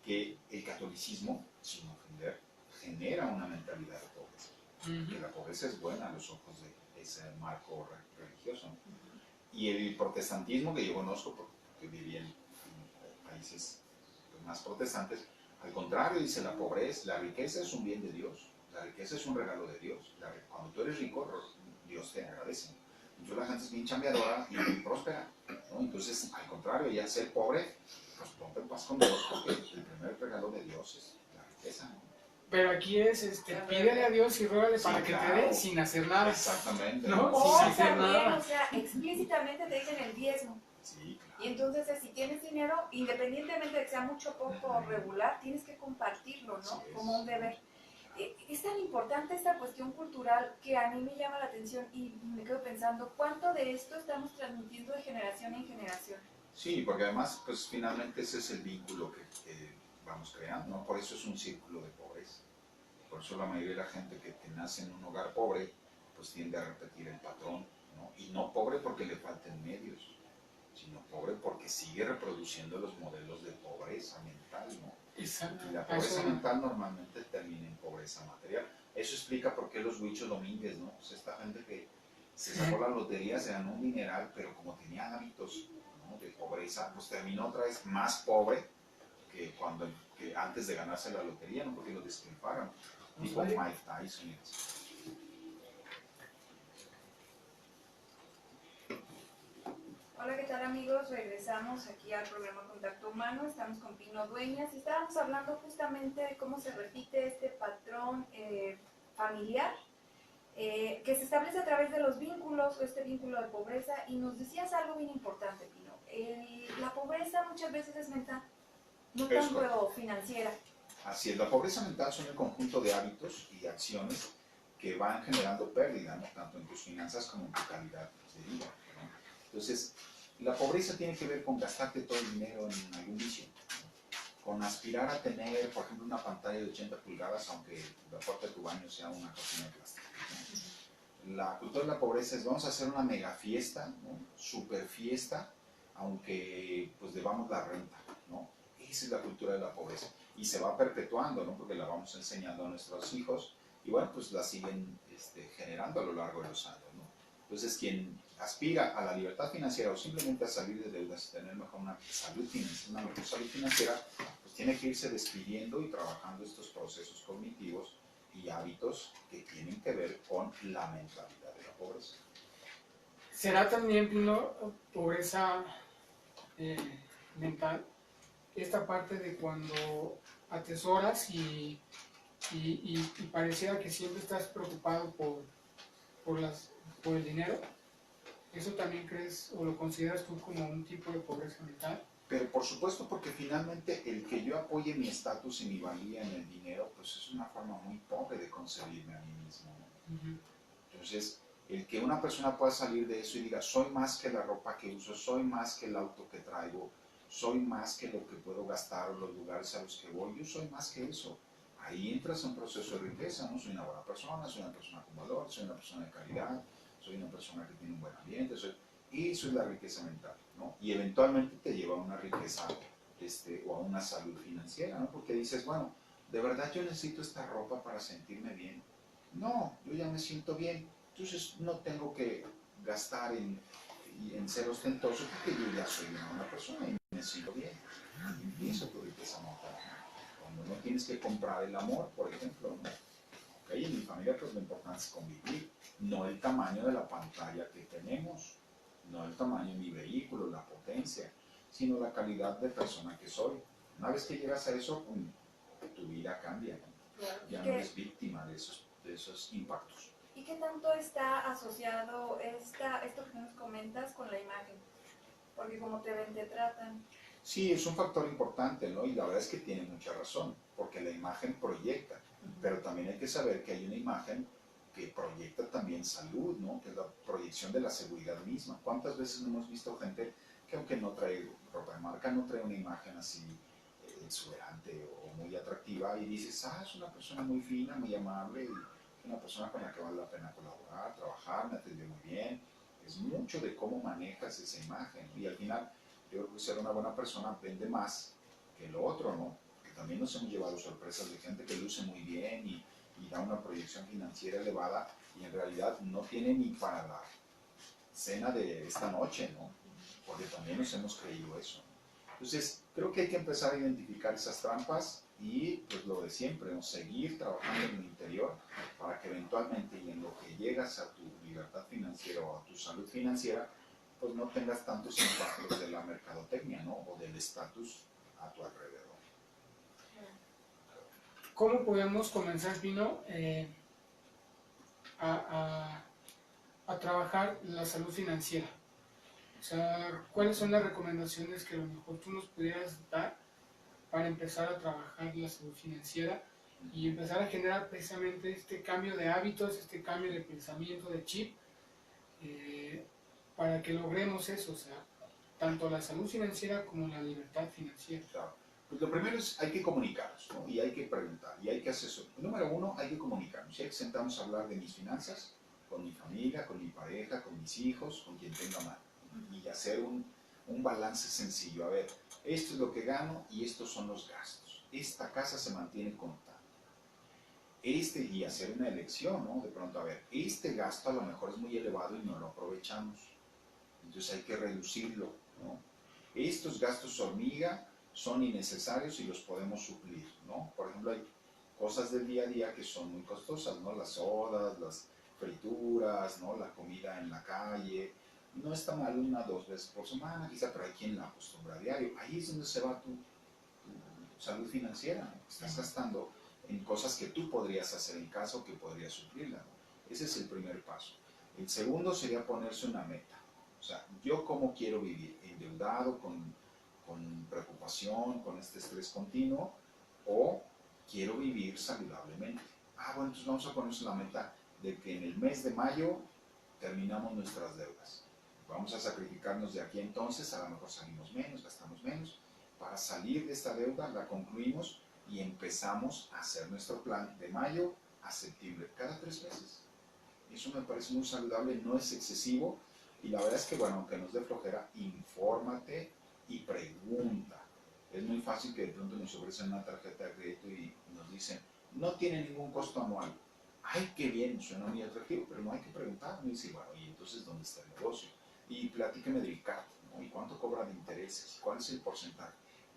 Speaker 2: que el catolicismo, sin ofender, genera una mentalidad de pobreza. Que la pobreza es buena a los ojos de ese marco religioso, ¿no? Y el protestantismo, que yo conozco porque viví en países más protestantes, al contrario, dice la pobreza, la riqueza es un bien de Dios, la riqueza es un regalo de Dios. Cuando tú eres rico, Dios te agradece. Entonces la gente es bien chambeadora y muy próspera, ¿no? Entonces, al contrario, ya ser pobre, pues ponte en paz con Dios, porque el primer regalo de Dios es la riqueza, ¿no?
Speaker 1: Pero aquí es, pídele a Dios y ruégale para que te dé sin hacer nada.
Speaker 2: Exactamente.
Speaker 1: ¿No?
Speaker 3: O
Speaker 1: Sin hacer
Speaker 3: también,
Speaker 1: nada.
Speaker 3: o sea, explícitamente te dicen el diezmo.
Speaker 2: Sí, claro.
Speaker 3: Y entonces, si tienes dinero, independientemente de que sea mucho o poco regular, tienes que compartirlo, ¿no?
Speaker 2: Sí,
Speaker 3: Como un deber. Es tan importante esta cuestión cultural que a mí me llama la atención y me quedo pensando, ¿cuánto de esto estamos transmitiendo de generación en generación?
Speaker 2: Sí, porque además, pues finalmente ese es el vínculo que vamos creando, ¿no? Por eso es un círculo de pobreza. Por eso la mayoría de la gente que nace en un hogar pobre, pues tiende a repetir el patrón, ¿no? Y no pobre porque le falten medios, sino pobre porque sigue reproduciendo los modelos de pobreza mental, ¿no?
Speaker 1: Exacto.
Speaker 2: Y la pobreza mental normalmente termina en pobreza material. Eso explica por qué los Huichos Domínguez, ¿no? Pues esta gente que se sacó la lotería, se ganó un dineral, pero como tenía hábitos, ¿no?, de pobreza, pues terminó otra vez más pobre que antes de ganarse la lotería, ¿no? Porque lo despilfarran, tipo
Speaker 1: Vale.
Speaker 2: Mike Tyson y eso.
Speaker 3: Hola, ¿qué tal amigos? Regresamos aquí al programa Contacto Humano. Estamos con Pino Dueñas y estábamos hablando justamente de cómo se repite este patrón familiar que se establece a través de los vínculos o este vínculo de pobreza. Y nos decías algo bien importante, Pino. La pobreza muchas veces es mental, no
Speaker 2: Es
Speaker 3: tanto
Speaker 2: correcto.
Speaker 3: financiera.
Speaker 2: Así es, la pobreza mental son el conjunto de hábitos y acciones que van generando pérdida, ¿no? Tanto en tus finanzas como en tu calidad de vida, ¿no? Entonces, la pobreza tiene que ver con gastarte todo el dinero en algún vicio, ¿no? Con aspirar a tener, por ejemplo, una pantalla de 80 pulgadas, aunque la puerta de tu baño sea una cocina de plástico, ¿no? La cultura de la pobreza es, vamos a hacer una mega fiesta, ¿no? Super fiesta, aunque pues debamos la renta, ¿no? Esa es la cultura de la pobreza. Y se va perpetuando, ¿no? Porque la vamos enseñando a nuestros hijos y bueno, pues la siguen generando a lo largo de los años, ¿no? Entonces, quien aspira a la libertad financiera o simplemente a salir de deudas y tener mejor una mejor salud financiera, pues tiene que irse despidiendo y trabajando estos procesos cognitivos y hábitos que tienen que ver con la mentalidad de la pobreza.
Speaker 1: ¿Será también, Pino, pobreza mental? Esta parte de cuando atesoras y pareciera que siempre estás preocupado por, por el dinero. ¿Eso también crees o lo consideras tú como un tipo de pobreza mental?
Speaker 2: Pero por supuesto, porque finalmente el que yo apoye mi estatus y mi valía en el dinero, pues es una forma muy pobre de concebirme a mí mismo, ¿no? Entonces, el que una persona pueda salir de eso y diga, soy más que la ropa que uso, soy más que el auto que traigo, soy más que lo que puedo gastar o los lugares a los que voy, yo soy más que eso. Ahí entras en un proceso de riqueza, ¿no? Soy una buena persona, soy una persona con valor, soy una persona de calidad, soy una persona que tiene un buen ambiente, y eso es la riqueza mental, ¿no? Y eventualmente te lleva a una riqueza o a una salud financiera, ¿no? Porque dices, bueno, ¿de verdad yo necesito esta ropa para sentirme bien? No, yo ya me siento bien, entonces no tengo que gastar en ser ostentoso porque yo ya soy una buena persona y me siento bien. Y empieza tu riqueza mental, ¿no? Cuando no tienes que comprar el amor, por ejemplo, ¿no? Okay, en mi familia pues lo importante es convivir, no el tamaño de la pantalla que tenemos, no el tamaño de mi vehículo, la potencia, sino la calidad de persona que soy. Una vez que llegas a eso, tu vida cambia, ¿no?
Speaker 3: Claro.
Speaker 2: Ya no eres víctima de esos impactos.
Speaker 3: ¿Y qué tanto está asociado esto que nos comentas con la imagen? Porque como te ven, te tratan.
Speaker 2: Sí, es un factor importante, ¿no? Y la verdad es que tiene mucha razón, porque la imagen proyecta, pero también hay que saber que hay una imagen que proyecta también salud, ¿no? Que es la proyección de la seguridad misma. ¿Cuántas veces no hemos visto gente que aunque no trae ropa de marca, no trae una imagen así exuberante o muy atractiva y dices, es una persona muy fina, muy amable, y es una persona con la que vale la pena colaborar, trabajar, me atendió muy bien? Es mucho de cómo manejas esa imagen, ¿no? Y al final yo creo que ser una buena persona vende más que lo otro, ¿no? Que también nos hemos llevado sorpresas de gente que luce muy bien y da una proyección financiera elevada y en realidad no tiene ni para la cena de esta noche, ¿no? Porque también nos hemos creído eso. Entonces, creo que hay que empezar a identificar esas trampas y, pues lo de siempre, ¿no? Seguir trabajando en el interior para que eventualmente y en lo que llegas a tu libertad financiera o a tu salud financiera, pues no tengas tantos impactos de la mercadotecnia, ¿no? O del estatus a tu alrededor.
Speaker 1: ¿Cómo podemos comenzar, Pino, a trabajar la salud financiera? O sea, ¿cuáles son las recomendaciones que a lo mejor tú nos pudieras dar para empezar a trabajar la salud financiera y empezar a generar precisamente este cambio de hábitos, este cambio de pensamiento, de chip, para que logremos eso, o sea, tanto la salud financiera como la libertad financiera?
Speaker 2: Claro. Pues lo primero es, hay que comunicarnos, ¿no? Y hay que preguntar, y hay que asesorar. Número uno, hay que comunicarnos. Ya que sentamos a hablar de mis finanzas, con mi familia, con mi pareja, con mis hijos, con quien tenga mano. Y hacer un balance sencillo. A ver, esto es lo que gano y estos son los gastos. Esta casa se mantiene con tanto. Y hacer una elección, ¿no? De pronto, a ver, este gasto a lo mejor es muy elevado y no lo aprovechamos. Entonces hay que reducirlo, ¿no? Estos gastos hormiga son innecesarios y los podemos suplir, ¿no? Por ejemplo, hay cosas del día a día que son muy costosas, ¿no? Las sodas, las frituras, ¿no? La comida en la calle. No está mal una o dos veces por semana, quizá, pero hay quien la acostumbra a diario. Ahí es donde se va tu salud financiera, ¿no? Estás gastando en cosas que tú podrías hacer en casa o que podrías suplirla, ¿no? Ese es el primer paso. El segundo sería ponerse una meta. O sea, ¿yo cómo quiero vivir? ¿Endeudado, con preocupación, con este estrés continuo? ¿O quiero vivir saludablemente? Bueno, entonces vamos a ponernos la meta de que en el mes de mayo terminamos nuestras deudas. Vamos a sacrificarnos de aquí entonces, a lo mejor salimos menos, gastamos menos. Para salir de esta deuda la concluimos y empezamos a hacer nuestro plan de mayo a septiembre, cada 3 meses. Eso me parece muy saludable, no es excesivo y la verdad es que, bueno, aunque nos dé flojera, infórmate y pregunta. Es muy fácil que de pronto nos ofrecen una tarjeta de crédito y nos dicen, no tiene ningún costo anual. Ay, qué bien, suena muy atractivo, pero no hay que preguntar. Me dice, bueno, ¿y entonces dónde está el negocio? Y platíqueme del CAT, ¿no? ¿Y cuánto cobra de intereses? ¿Cuál es el porcentaje?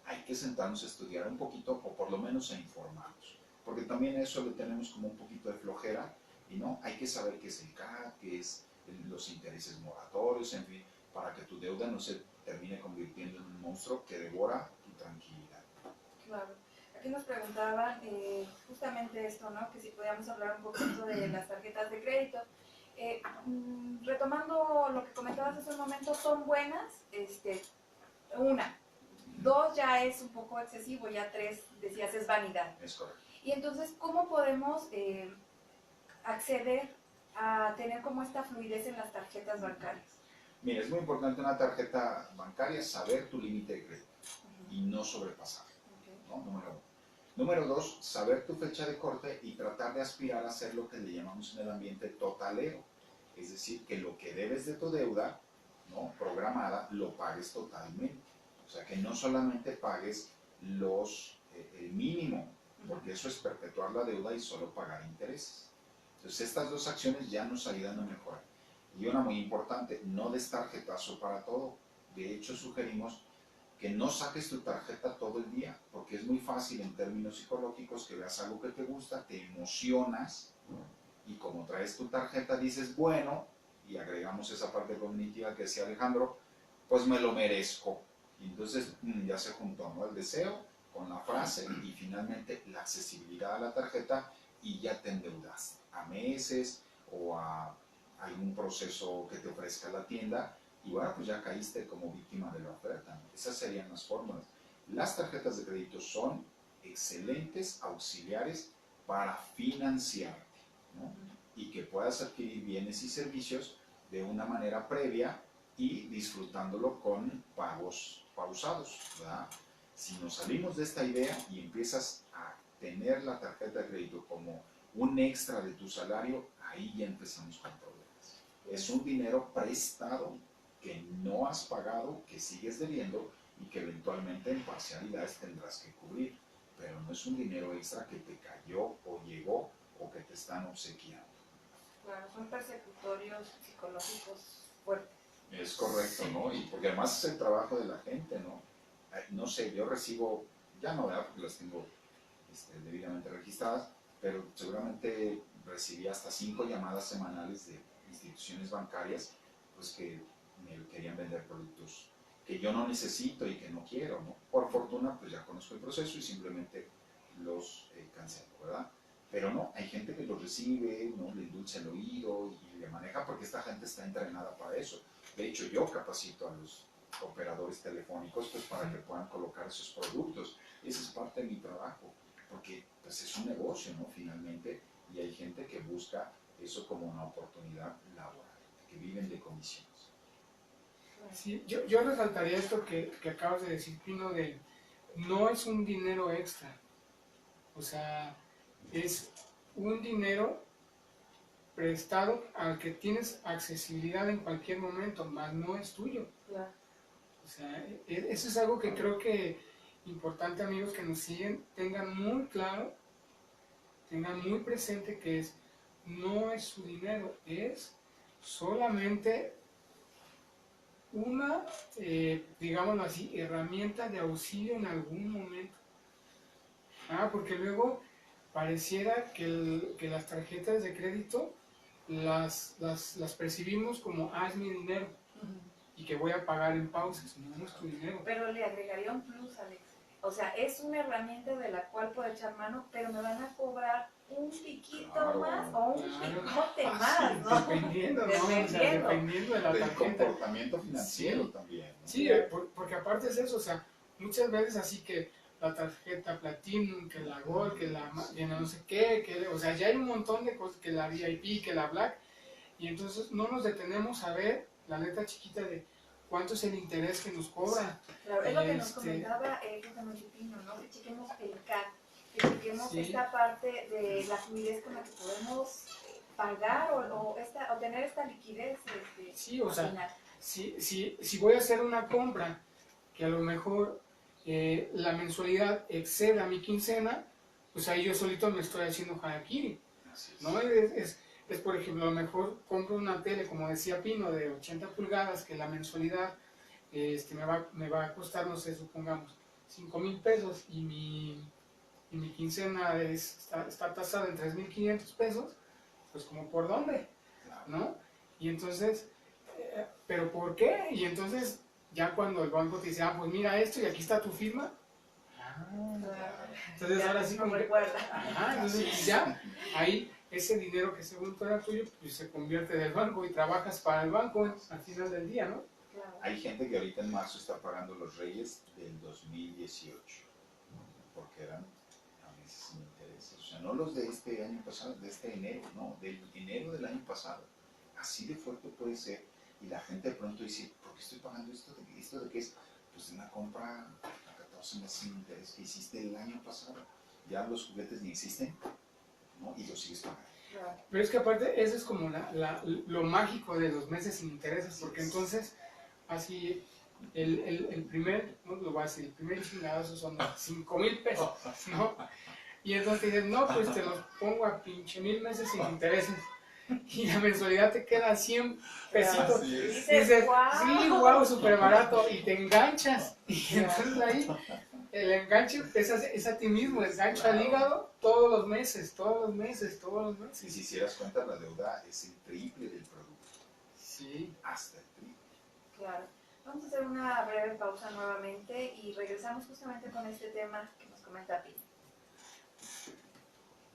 Speaker 2: Hay que sentarnos a estudiar un poquito o por lo menos a informarnos. Porque también a eso le tenemos como un poquito de flojera y no, hay que saber qué es el CAT, qué es los intereses moratorios, en fin, para que tu deuda no se termine convirtiendo en un monstruo que devora tu tranquilidad.
Speaker 3: Claro. Aquí nos preguntaban justamente esto, ¿no? Que si podíamos hablar un poquito de las tarjetas de crédito. Retomando lo que comentabas hace un momento, son buenas, una. Dos ya es un poco excesivo, ya tres, decías, es vanidad.
Speaker 2: Es correcto.
Speaker 3: Y entonces, ¿cómo podemos acceder a tener como esta fluidez en las tarjetas bancarias?
Speaker 2: Mira, es muy importante una tarjeta bancaria saber tu límite de crédito y no sobrepasarlo, ¿no? Número uno. Número dos, saber tu fecha de corte y tratar de aspirar a hacer lo que le llamamos en el ambiente totalero. Es decir, que lo que debes de tu deuda, ¿no?, programada, lo pagues totalmente. O sea, que no solamente pagues el mínimo, porque eso es perpetuar la deuda y solo pagar intereses. Entonces, estas dos acciones ya nos ayudan a mejorar. Y una muy importante, no des tarjetazo para todo. De hecho, sugerimos que no saques tu tarjeta todo el día, porque es muy fácil en términos psicológicos que veas algo que te gusta, te emocionas, y como traes tu tarjeta dices, bueno, y agregamos esa parte cognitiva que decía Alejandro, pues me lo merezco. Y entonces ya se juntó, ¿no?, el deseo con la frase y finalmente la accesibilidad a la tarjeta y ya te endeudas a meses o a algún proceso que te ofrezca la tienda y bueno, pues ya caíste como víctima de la oferta. Esas serían las fórmulas. Las tarjetas de crédito son excelentes auxiliares para financiarte, ¿no?, y que puedas adquirir bienes y servicios de una manera previa y disfrutándolo con pagos pausados, ¿verdad? Si nos salimos de esta idea y empiezas a tener la tarjeta de crédito como un extra de tu salario, ahí ya empezamos con problemas. Es un dinero prestado que no has pagado, que sigues debiendo y que eventualmente en parcialidades tendrás que cubrir, pero no es un dinero extra que te cayó o llegó o que te están obsequiando.
Speaker 3: Claro, son persecutorios psicológicos fuertes.
Speaker 2: Es correcto, ¿no? Y porque además es el trabajo de la gente, ¿no? No sé, yo recibo, ya no, ¿verdad?, porque las tengo debidamente registradas, pero seguramente recibí hasta 5 llamadas semanales de instituciones bancarias, pues que me querían vender productos que yo no necesito y que no quiero, ¿no? Por fortuna, pues ya conozco el proceso y simplemente los cancelo, ¿verdad? Pero no, hay gente que los recibe, ¿no?, le endulza el oído y le maneja porque esta gente está entrenada para eso. De hecho, yo capacito a los operadores telefónicos pues para que puedan colocar esos productos. Esa es parte de mi trabajo, porque pues es un negocio, ¿no?, finalmente, y hay gente que busca eso como una oportunidad laboral, que viven de comisiones.
Speaker 1: Sí, yo resaltaría esto que acabas de decir, Pino, de no es un dinero extra, o sea, es un dinero prestado al que tienes accesibilidad en cualquier momento, más no es tuyo.
Speaker 3: Claro.
Speaker 1: O sea, eso es algo que creo que importante, amigos que nos siguen, tengan muy claro, tengan muy presente que no es su dinero, es solamente una, digámoslo así, herramienta de auxilio en algún momento. Porque luego pareciera que las tarjetas de crédito las percibimos como, es mi dinero y que voy a pagar en pausas, no es tu dinero.
Speaker 3: Pero le agregaría un plus, Alex. O sea, es una herramienta de la cual puedo echar mano, pero me van a cobrar un piquito
Speaker 2: Claro,
Speaker 3: más o un
Speaker 1: claro.
Speaker 3: picote más, ¿no?
Speaker 1: Dependiendo, ¿no? O sea,
Speaker 3: Dependiendo.
Speaker 1: dependiendo de la
Speaker 2: Del
Speaker 1: tarjeta.
Speaker 2: comportamiento financiero
Speaker 1: Sí.
Speaker 2: también, ¿no?
Speaker 1: Sí, porque aparte es eso, o sea, muchas veces así que la tarjeta Platinum, que la Gold, que la que no sé qué, o sea, ya hay un montón de cosas, que la VIP, que la Black, y entonces no nos detenemos a ver la letra chiquita de cuánto es el interés que nos cobra.
Speaker 3: Claro, es lo que nos comentaba José Manuel Pino, ¿no? Que chequemos el CAT, que chequemos esta parte de la fluidez con la que podemos pagar o tener esta liquidez.
Speaker 1: Sí, o sea, si voy a hacer una compra que a lo mejor la mensualidad exceda mi quincena, pues ahí yo solito me estoy haciendo harakiri, ¿no? Es, por ejemplo, a lo mejor compro una tele, como decía Pino, de 80 pulgadas, que la mensualidad me va a costar, no sé, supongamos, 5,000 pesos y mi quincena está tasada en 3,500 pesos, pues como por dónde, ¿no? Y entonces, ¿pero por qué? Y entonces, ya cuando el banco te dice, pues mira esto y aquí está tu firma. Entonces ahora sí como entonces ya, ahí ese dinero que según tú era tuyo, pues se convierte del banco y trabajas para el banco al final del día, ¿no?
Speaker 2: Hay gente que ahorita en marzo está pagando los reyes del 2018, ¿no? Porque eran a meses sin intereses. O sea, no los de este año pasado, de este enero, no, del enero del año pasado. Así de fuerte puede ser. Y la gente de pronto dice, ¿por qué estoy pagando esto? ¿Esto de qué es? Pues de una compra a 14 meses sin interés que hiciste el año pasado. Ya los juguetes ni existen, ¿no? Y los sigues pagando.
Speaker 1: Pero es que aparte, eso es como lo mágico de los meses sin intereses, porque entonces, así, el primer, no lo voy a decir, el primer chingadazo son 5,000 pesos, ¿no? Y entonces te dicen, no, pues te los pongo a pinche 1,000 meses sin intereses. Y la mensualidad te queda 100 pesitos.
Speaker 2: Así es.
Speaker 1: Dices, sí, wow, súper barato. Y te enganchas. Y entonces ahí, el enganche es a ti mismo, el gancho al hígado todos los meses, todos los meses, todos los meses.
Speaker 2: Y si hicieras cuenta, la deuda es el triple del producto.
Speaker 1: Sí.
Speaker 2: Hasta el triple.
Speaker 3: Claro. Vamos a hacer una breve pausa nuevamente y regresamos justamente con este tema que nos comenta Pino.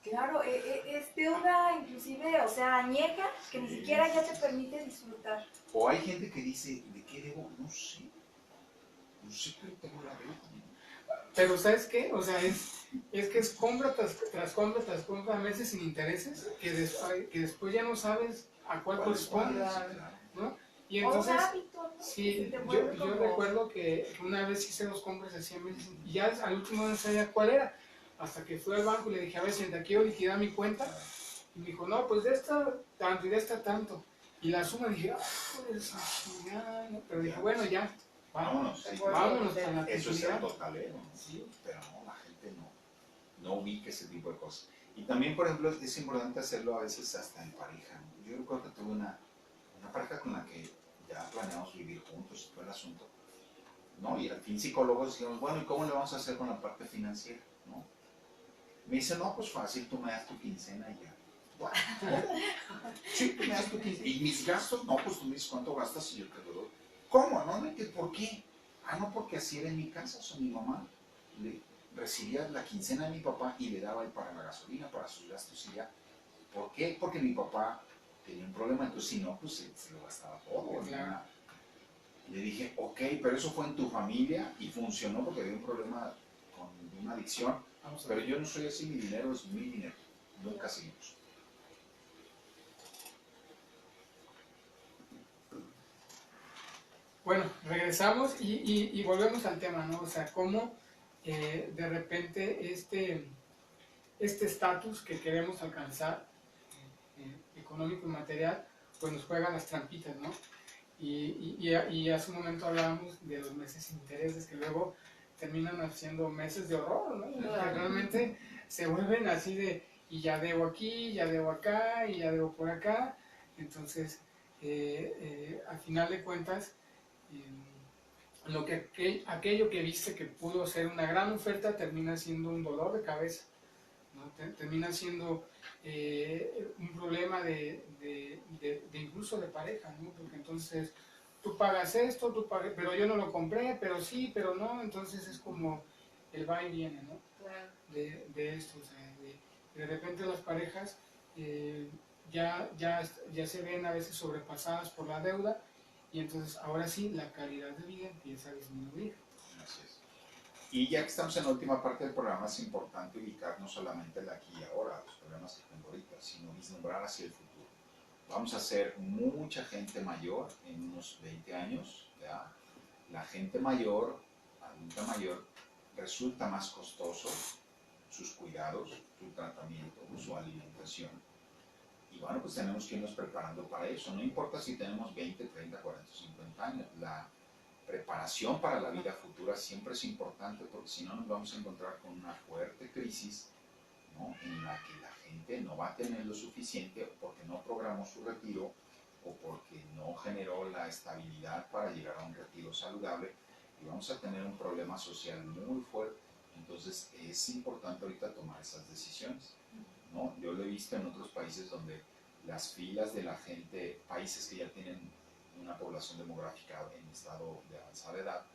Speaker 3: Claro, es deuda inclusive, o sea, añeja, que ni siquiera ya te permite disfrutar.
Speaker 2: O hay gente que dice, ¿de qué debo? No sé, pero tengo la deuda.
Speaker 1: Pero ¿sabes qué? O sea, es que es compra tras compra tras compra, meses sin intereses, que después ya no sabes a cuál corresponde, ¿no? Y entonces,
Speaker 3: hábito, ¿no?
Speaker 1: sí, yo recuerdo que una vez hice 2 compras de 100 meses y ya al último no sabía cuál era. Hasta que fui al banco y le dije, a ver, si te quiero liquidar mi cuenta. Y me dijo, no, pues de esta tanto y de esta tanto. Y la suma dije, pues, pero dije, bueno, ya,
Speaker 2: Vámonos, sí,
Speaker 1: vámonos a la
Speaker 2: eso es ser
Speaker 1: tranquilidad.
Speaker 2: totalero, ¿no?
Speaker 1: Sí.
Speaker 2: Pero no, la gente no ubica ese tipo de cosas. Y también, por ejemplo, es importante hacerlo a veces hasta en pareja, ¿no? Yo recuerdo que tuve una pareja con la que ya planeamos vivir juntos y todo el asunto, ¿no? Y al fin psicólogos dijimos, bueno, ¿y cómo le vamos a hacer con la parte financiera, ¿no? Me dice, no, pues fácil, tú me das tu quincena y ya. Bueno, sí, tú me das tu quincena. Y mis gastos, no, pues tú me dices cuánto gastas y yo te lo doy. ¿Cómo? No, ¿por qué? No, porque así era en mi casa, o sea, mi mamá recibía la quincena de mi papá y le daba para la gasolina, para sus gastos y ya. ¿Por qué? Porque mi papá tenía un problema, entonces si no, pues se lo gastaba todo.
Speaker 1: Claro.
Speaker 2: Le dije, ok, pero eso fue en tu familia y funcionó porque había un problema con una adicción. Pero yo no soy así, mi dinero es mi dinero, nunca seguimos.
Speaker 1: Bueno, regresamos y volvemos al tema, ¿no? O sea, cómo de repente este estatus que queremos alcanzar, económico y material, pues nos juega las trampitas, ¿no? Y hace un momento hablábamos de los meses sin intereses que luego terminan haciendo meses de horror, ¿no? Que realmente se vuelven así de, y ya debo aquí, ya debo acá, y ya debo por acá. Entonces, al final de cuentas, lo que aquello que viste que pudo ser una gran oferta termina siendo un dolor de cabeza, ¿no? Termina siendo un problema de incluso de pareja, ¿no? Porque entonces tú pagas esto, pero yo no lo compré, pero sí, pero no, entonces es como el va y viene, ¿no?
Speaker 3: Claro.
Speaker 1: De esto, o sea, de repente las parejas ya se ven a veces sobrepasadas por la deuda y entonces ahora sí la calidad de vida empieza a disminuir.
Speaker 2: Así es. Y ya que estamos en la última parte del programa, es importante ubicar no solamente el aquí y ahora, los problemas que tengo ahorita, sino vislumbrar hacia el futuro. Vamos a ser mucha gente mayor en unos 20 años, ¿ya? La gente mayor, adulta mayor, resulta más costoso sus cuidados, su tratamiento, su alimentación. Y bueno, pues tenemos que irnos preparando para eso. No importa si tenemos 20, 30, 40, 50 años. La preparación para la vida futura siempre es importante porque si no nos vamos a encontrar con una fuerte crisis, ¿no? En la que la gente no va a tener lo suficiente porque no programó su retiro o porque no generó la estabilidad para llegar a un retiro saludable y vamos a tener un problema social muy fuerte. Entonces es importante ahorita tomar esas decisiones, ¿no? Yo lo he visto en otros países donde las filas de la gente, países que ya tienen una población demográfica en estado de avanzada edad,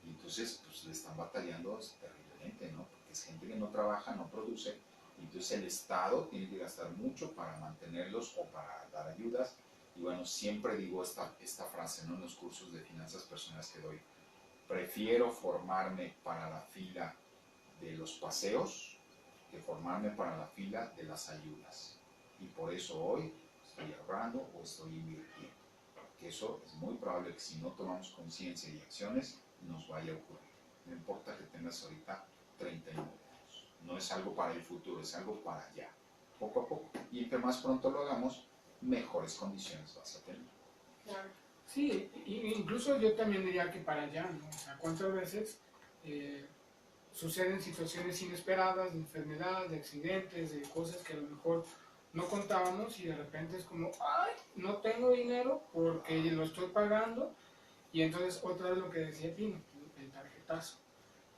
Speaker 2: y entonces pues le están batallando terriblemente, ¿no? Porque es gente que no trabaja, no produce, y entonces el Estado tiene que gastar mucho para mantenerlos o para dar ayudas. Y bueno, siempre digo esta frase, ¿no? En los cursos de finanzas personales que doy: prefiero formarme para la fila de los paseos que formarme para la fila de las ayudas. Y por eso hoy estoy ahorrando o estoy invirtiendo. Que eso es muy probable que si no tomamos conciencia y acciones nos vaya a ocurrir. No importa que tengas ahorita 39 años. No es algo para el futuro, es algo para allá. Poco a poco. Y entre más pronto lo hagamos, mejores condiciones vas a tener.
Speaker 3: Claro.
Speaker 1: Sí, incluso yo también diría que para allá, ¿no? O sea, ¿cuántas veces suceden situaciones inesperadas, de enfermedad, de accidentes, de cosas que a lo mejor no contábamos y de repente es como, ay, no tengo dinero porque lo estoy pagando y entonces otra vez lo que decía Pino, el tarjetazo,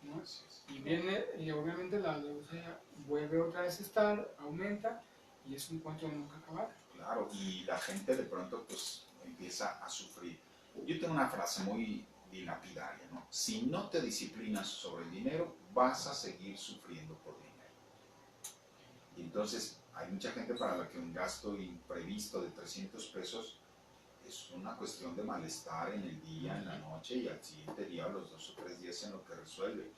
Speaker 1: ¿no? Y viene, y obviamente la deuda vuelve otra vez a estar, aumenta y es un cuento de nunca acabar.
Speaker 2: Claro, y la gente de pronto pues empieza a sufrir. Yo tengo una frase muy dilapidaria, ¿no? Si no te disciplinas sobre el dinero, vas a seguir sufriendo por dinero. Y entonces hay mucha gente para la que un gasto imprevisto de 300 pesos es una cuestión de malestar en el día, en la noche y al siguiente día, los 2 o 3 días en lo que resuelve.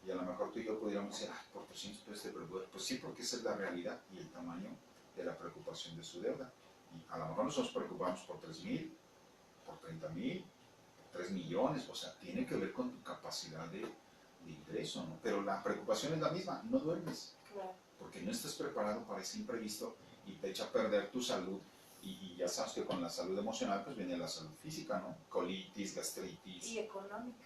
Speaker 2: Y a lo mejor tú y yo pudiéramos decir, ay, por 300 pesos te preocupas. Pues sí, porque esa es la realidad y el tamaño de la preocupación de su deuda. Y a lo mejor nos preocupamos por 3,000, por 30,000, por 3 millones, o sea, tiene que ver con tu capacidad de ingreso, ¿no? Pero la preocupación es la misma, no duermes.
Speaker 3: Claro.
Speaker 2: Porque no estás preparado para ese imprevisto y te echa a perder tu salud. Y ya sabes que con la salud emocional pues viene la salud física, ¿no? Colitis, gastritis.
Speaker 3: Y económica.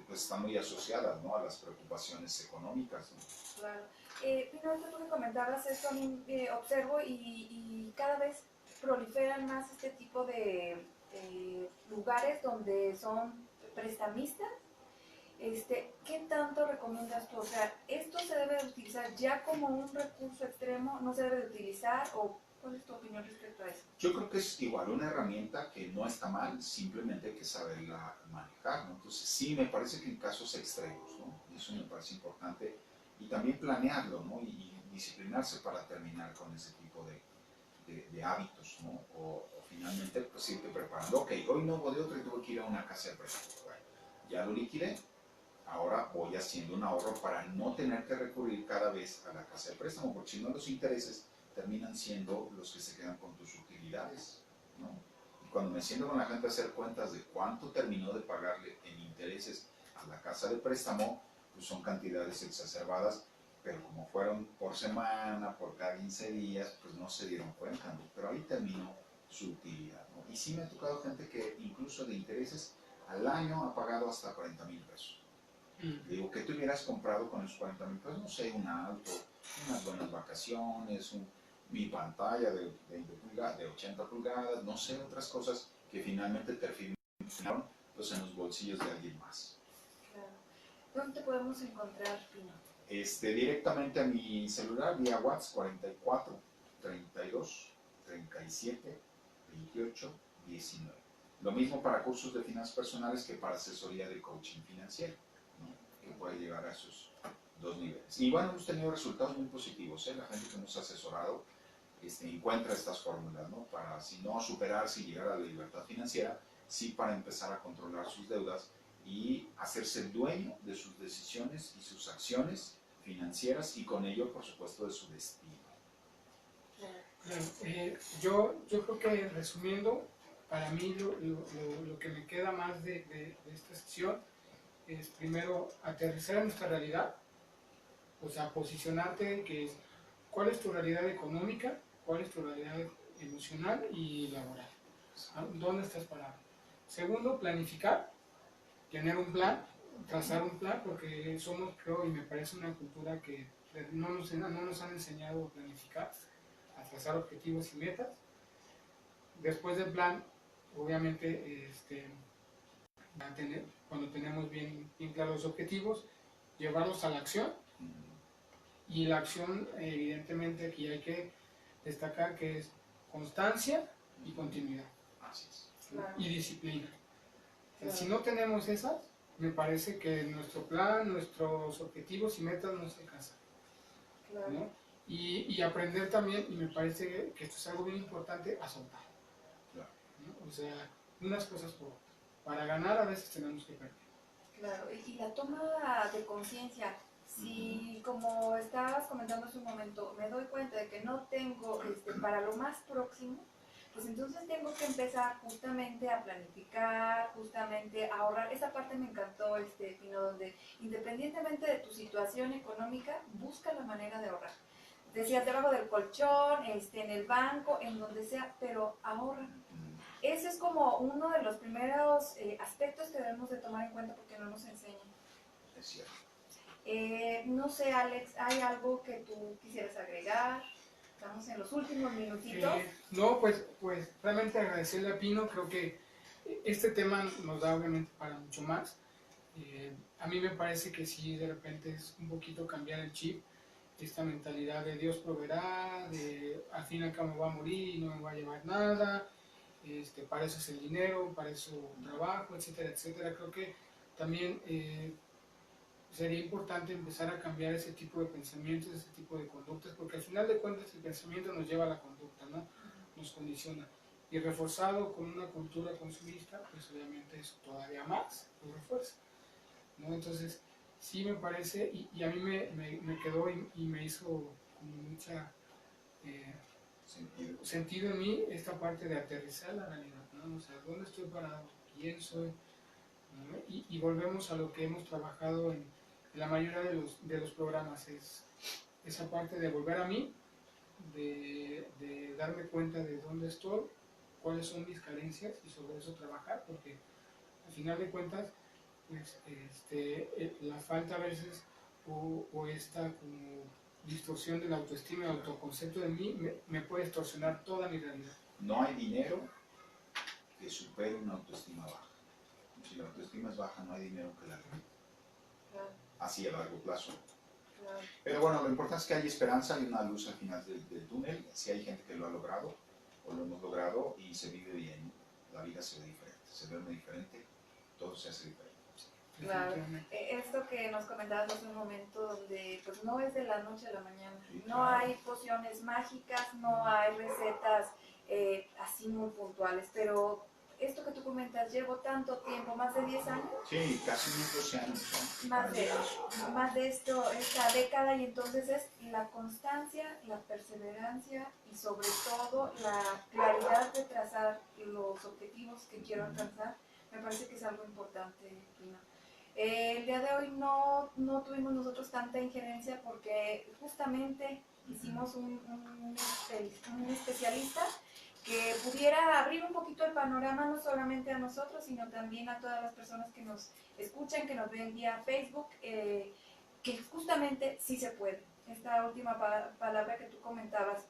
Speaker 2: Pues están muy asociadas, ¿no? A las preocupaciones económicas, ¿no?
Speaker 3: Claro. Pino, tú que comentabas esto, a mí observo y cada vez proliferan más este tipo de lugares donde son prestamistas. ¿Qué tanto recomiendas tú? O sea, ¿esto se debe de utilizar ya como un recurso extremo? ¿No se debe de utilizar? ¿O cuál es tu opinión respecto a eso?
Speaker 2: Yo creo que es igual una herramienta que no está mal, simplemente hay que saberla manejar, ¿no? Entonces sí, me parece que en casos extremos, ¿no? Eso me parece importante. Y también planearlo, ¿no? Y disciplinarse para terminar con ese tipo de hábitos, ¿no? O finalmente pues irte preparando. Ok, hoy no voy de otra y tuve que ir a una casa de préstamo. Bueno, ya lo liquidé. Ahora voy haciendo un ahorro para no tener que recurrir cada vez a la casa de préstamo, porque si no los intereses terminan siendo los que se quedan con tus utilidades, ¿no? Y cuando me siento con la gente a hacer cuentas de cuánto terminó de pagarle en intereses a la casa de préstamo, pues son cantidades exacerbadas, pero como fueron por semana, por cada 15 días, pues no se dieron cuenta, ¿no? Pero ahí terminó su utilidad, ¿no? Y sí me ha tocado gente que incluso de intereses al año ha pagado hasta 40,000 pesos. Digo, ¿qué te hubieras comprado con esos 40,000 pesos? No sé, un auto, unas buenas vacaciones, mi pantalla de 80 pulgadas, no sé, otras cosas que finalmente terminaron pues en los bolsillos de alguien más.
Speaker 3: Claro. ¿Dónde te podemos encontrar, Pino?
Speaker 2: Directamente a mi celular vía WhatsApp 44 32 37 28 19. Lo mismo para cursos de finanzas personales que para asesoría de coaching financiero, ¿no? Que puede llegar a esos dos niveles. Y bueno, hemos tenido resultados muy positivos, ¿eh? La gente que hemos asesorado encuentra estas fórmulas, ¿no? Para, si no superarse y llegar a la libertad financiera, sí para empezar a controlar sus deudas y hacerse dueño de sus decisiones y sus acciones financieras y con ello, por supuesto, de su destino.
Speaker 1: Yo creo que resumiendo, para mí lo que me queda más de esta sesión es primero aterrizar en nuestra realidad, o sea, posicionarte que es cuál es tu realidad económica, cuál es tu realidad emocional y laboral, dónde estás parado. Segundo, planificar, tener un plan, trazar un plan, porque somos, creo, y me parece una cultura que no nos han enseñado a planificar, a trazar objetivos y metas. Después del plan, obviamente, cuando tenemos bien claros los objetivos, llevarlos a la acción. Y la acción, evidentemente, aquí hay que destacar que es constancia y continuidad.
Speaker 2: Así es.
Speaker 3: Claro.
Speaker 1: Y disciplina.
Speaker 3: Claro.
Speaker 1: Si no tenemos esas, me parece que nuestro plan, nuestros objetivos y metas no se alcanzan,
Speaker 3: Claro.
Speaker 1: ¿no? Y aprender también, y me parece que esto es algo bien importante, a soltar, ¿no? O sea, unas cosas por otras. Para ganar a veces tenemos que perder.
Speaker 3: Claro, y la toma de conciencia, si como estabas comentando hace un momento, me doy cuenta de que no tengo para lo más próximo, pues entonces tengo que empezar justamente a planificar, justamente a ahorrar. Esa parte me encantó, Pino, donde independientemente de tu situación económica, busca la manera de ahorrar. Decías debajo del colchón, en el banco, en donde sea, pero ahorra. Ese es como uno de los primeros aspectos que debemos de tomar en cuenta porque no nos enseñan.
Speaker 2: Es cierto.
Speaker 3: No sé, Alex, ¿hay algo que tú quisieras agregar? Estamos en los últimos minutitos.
Speaker 1: No, pues realmente agradecerle a Pino, creo que este tema nos da obviamente para mucho más. A mí me parece que sí, de repente es un poquito cambiar el chip, esta mentalidad de Dios proveerá, de al fin y al cabo me voy a morir y no me va a llevar nada, para eso es el dinero, para eso trabajo, etcétera, etcétera. Creo que también sería importante empezar a cambiar ese tipo de pensamientos, ese tipo de conductas, porque al final de cuentas el pensamiento nos lleva a la conducta, ¿no? Nos condiciona. Y reforzado con una cultura consumista, pues obviamente eso todavía más lo refuerza, ¿no? Entonces, sí me parece, y a mí me quedó y me hizo como mucha sentido en mí esta parte de aterrizar la realidad, ¿no? O sea, ¿dónde estoy parado? ¿Quién soy? ¿No? Y volvemos a lo que hemos trabajado en la mayoría de los programas, es esa parte de volver a mí, de darme cuenta de dónde estoy, cuáles son mis carencias y sobre eso trabajar, porque al final de cuentas, pues la falta a veces o esta como distorsión de la autoestima y el autoconcepto de mí me puede distorsionar toda mi realidad.
Speaker 2: No hay dinero que supere una autoestima baja. Si la autoestima es baja, no hay dinero que la repita.
Speaker 3: Claro.
Speaker 2: Así a largo plazo.
Speaker 3: Claro.
Speaker 2: Pero bueno, lo importante es que hay esperanza, hay una luz al final del túnel. Si hay gente que lo ha logrado, o lo hemos logrado, y se vive bien. La vida se ve diferente, se duerme diferente, todo se hace diferente.
Speaker 3: Claro, esto que nos comentabas hace un momento, donde pues no es de la noche a la mañana,
Speaker 2: Sí,
Speaker 3: no
Speaker 2: claro.
Speaker 3: hay pociones mágicas, no hay recetas así muy puntuales, pero esto que tú comentas, llevo tanto tiempo, más de 10 años.
Speaker 2: Sí, casi unos 12 años. ¿No?
Speaker 3: Más de esto, esta década, y entonces es la constancia, la perseverancia y sobre todo la claridad de trazar los objetivos que quiero alcanzar. Me parece que es algo importante, Pino. El día de hoy no tuvimos nosotros tanta injerencia porque justamente hicimos un especialista que pudiera abrir un poquito el panorama no solamente a nosotros, sino también a todas las personas que nos escuchan, que nos ven vía Facebook, que justamente sí se puede. Esta última palabra que tú comentabas,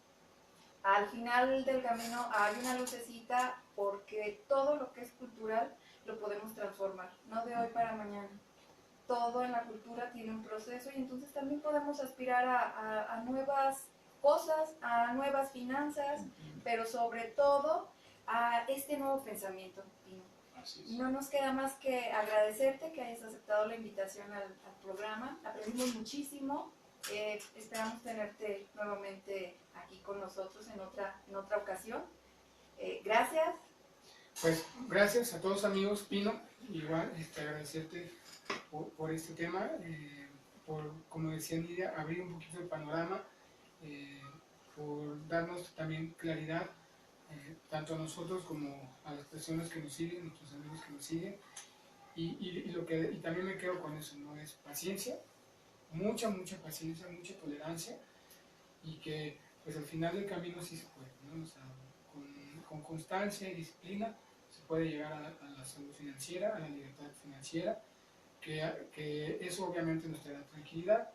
Speaker 3: al final del camino hay una lucecita porque todo lo que es cultural lo podemos transformar, no de hoy para mañana. Todo en la cultura tiene un proceso y entonces también podemos aspirar a nuevas cosas, a nuevas finanzas, pero sobre todo a este nuevo pensamiento, Pino.
Speaker 2: Así es.
Speaker 3: No nos queda más que agradecerte que hayas aceptado la invitación al programa. Aprendimos muchísimo. Esperamos tenerte nuevamente aquí con nosotros en otra ocasión. Gracias.
Speaker 1: Pues gracias a todos amigos, Pino, igual agradecerte por este tema, por, como decía Nidia, abrir un poquito el panorama, por darnos también claridad, tanto a nosotros como a las personas que nos siguen, nuestros amigos que nos siguen, y también me quedo con eso, ¿no? Es paciencia, mucha paciencia, mucha tolerancia, y que pues al final del camino sí se puede, ¿no? O sea, con constancia y disciplina se puede llegar a la salud financiera, a la libertad financiera, que eso obviamente nos traerá tranquilidad,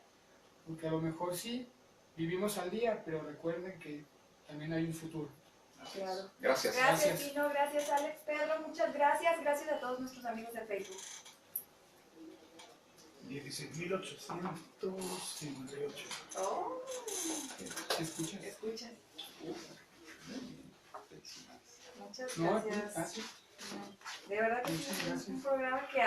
Speaker 1: porque a lo mejor sí vivimos al día, pero recuerden que también hay un futuro.
Speaker 3: Claro.
Speaker 2: Gracias.
Speaker 3: Gracias, Pino. Gracias, Alex. Pedro, muchas gracias. Gracias a todos nuestros amigos de Facebook.
Speaker 4: 16.858.
Speaker 3: Oh,
Speaker 1: ¿Se escucha?
Speaker 3: escuchas. Muchas
Speaker 1: No,
Speaker 3: gracias.
Speaker 1: gracias.
Speaker 3: De verdad que
Speaker 1: Muchas
Speaker 3: es un
Speaker 1: gracias.
Speaker 3: programa que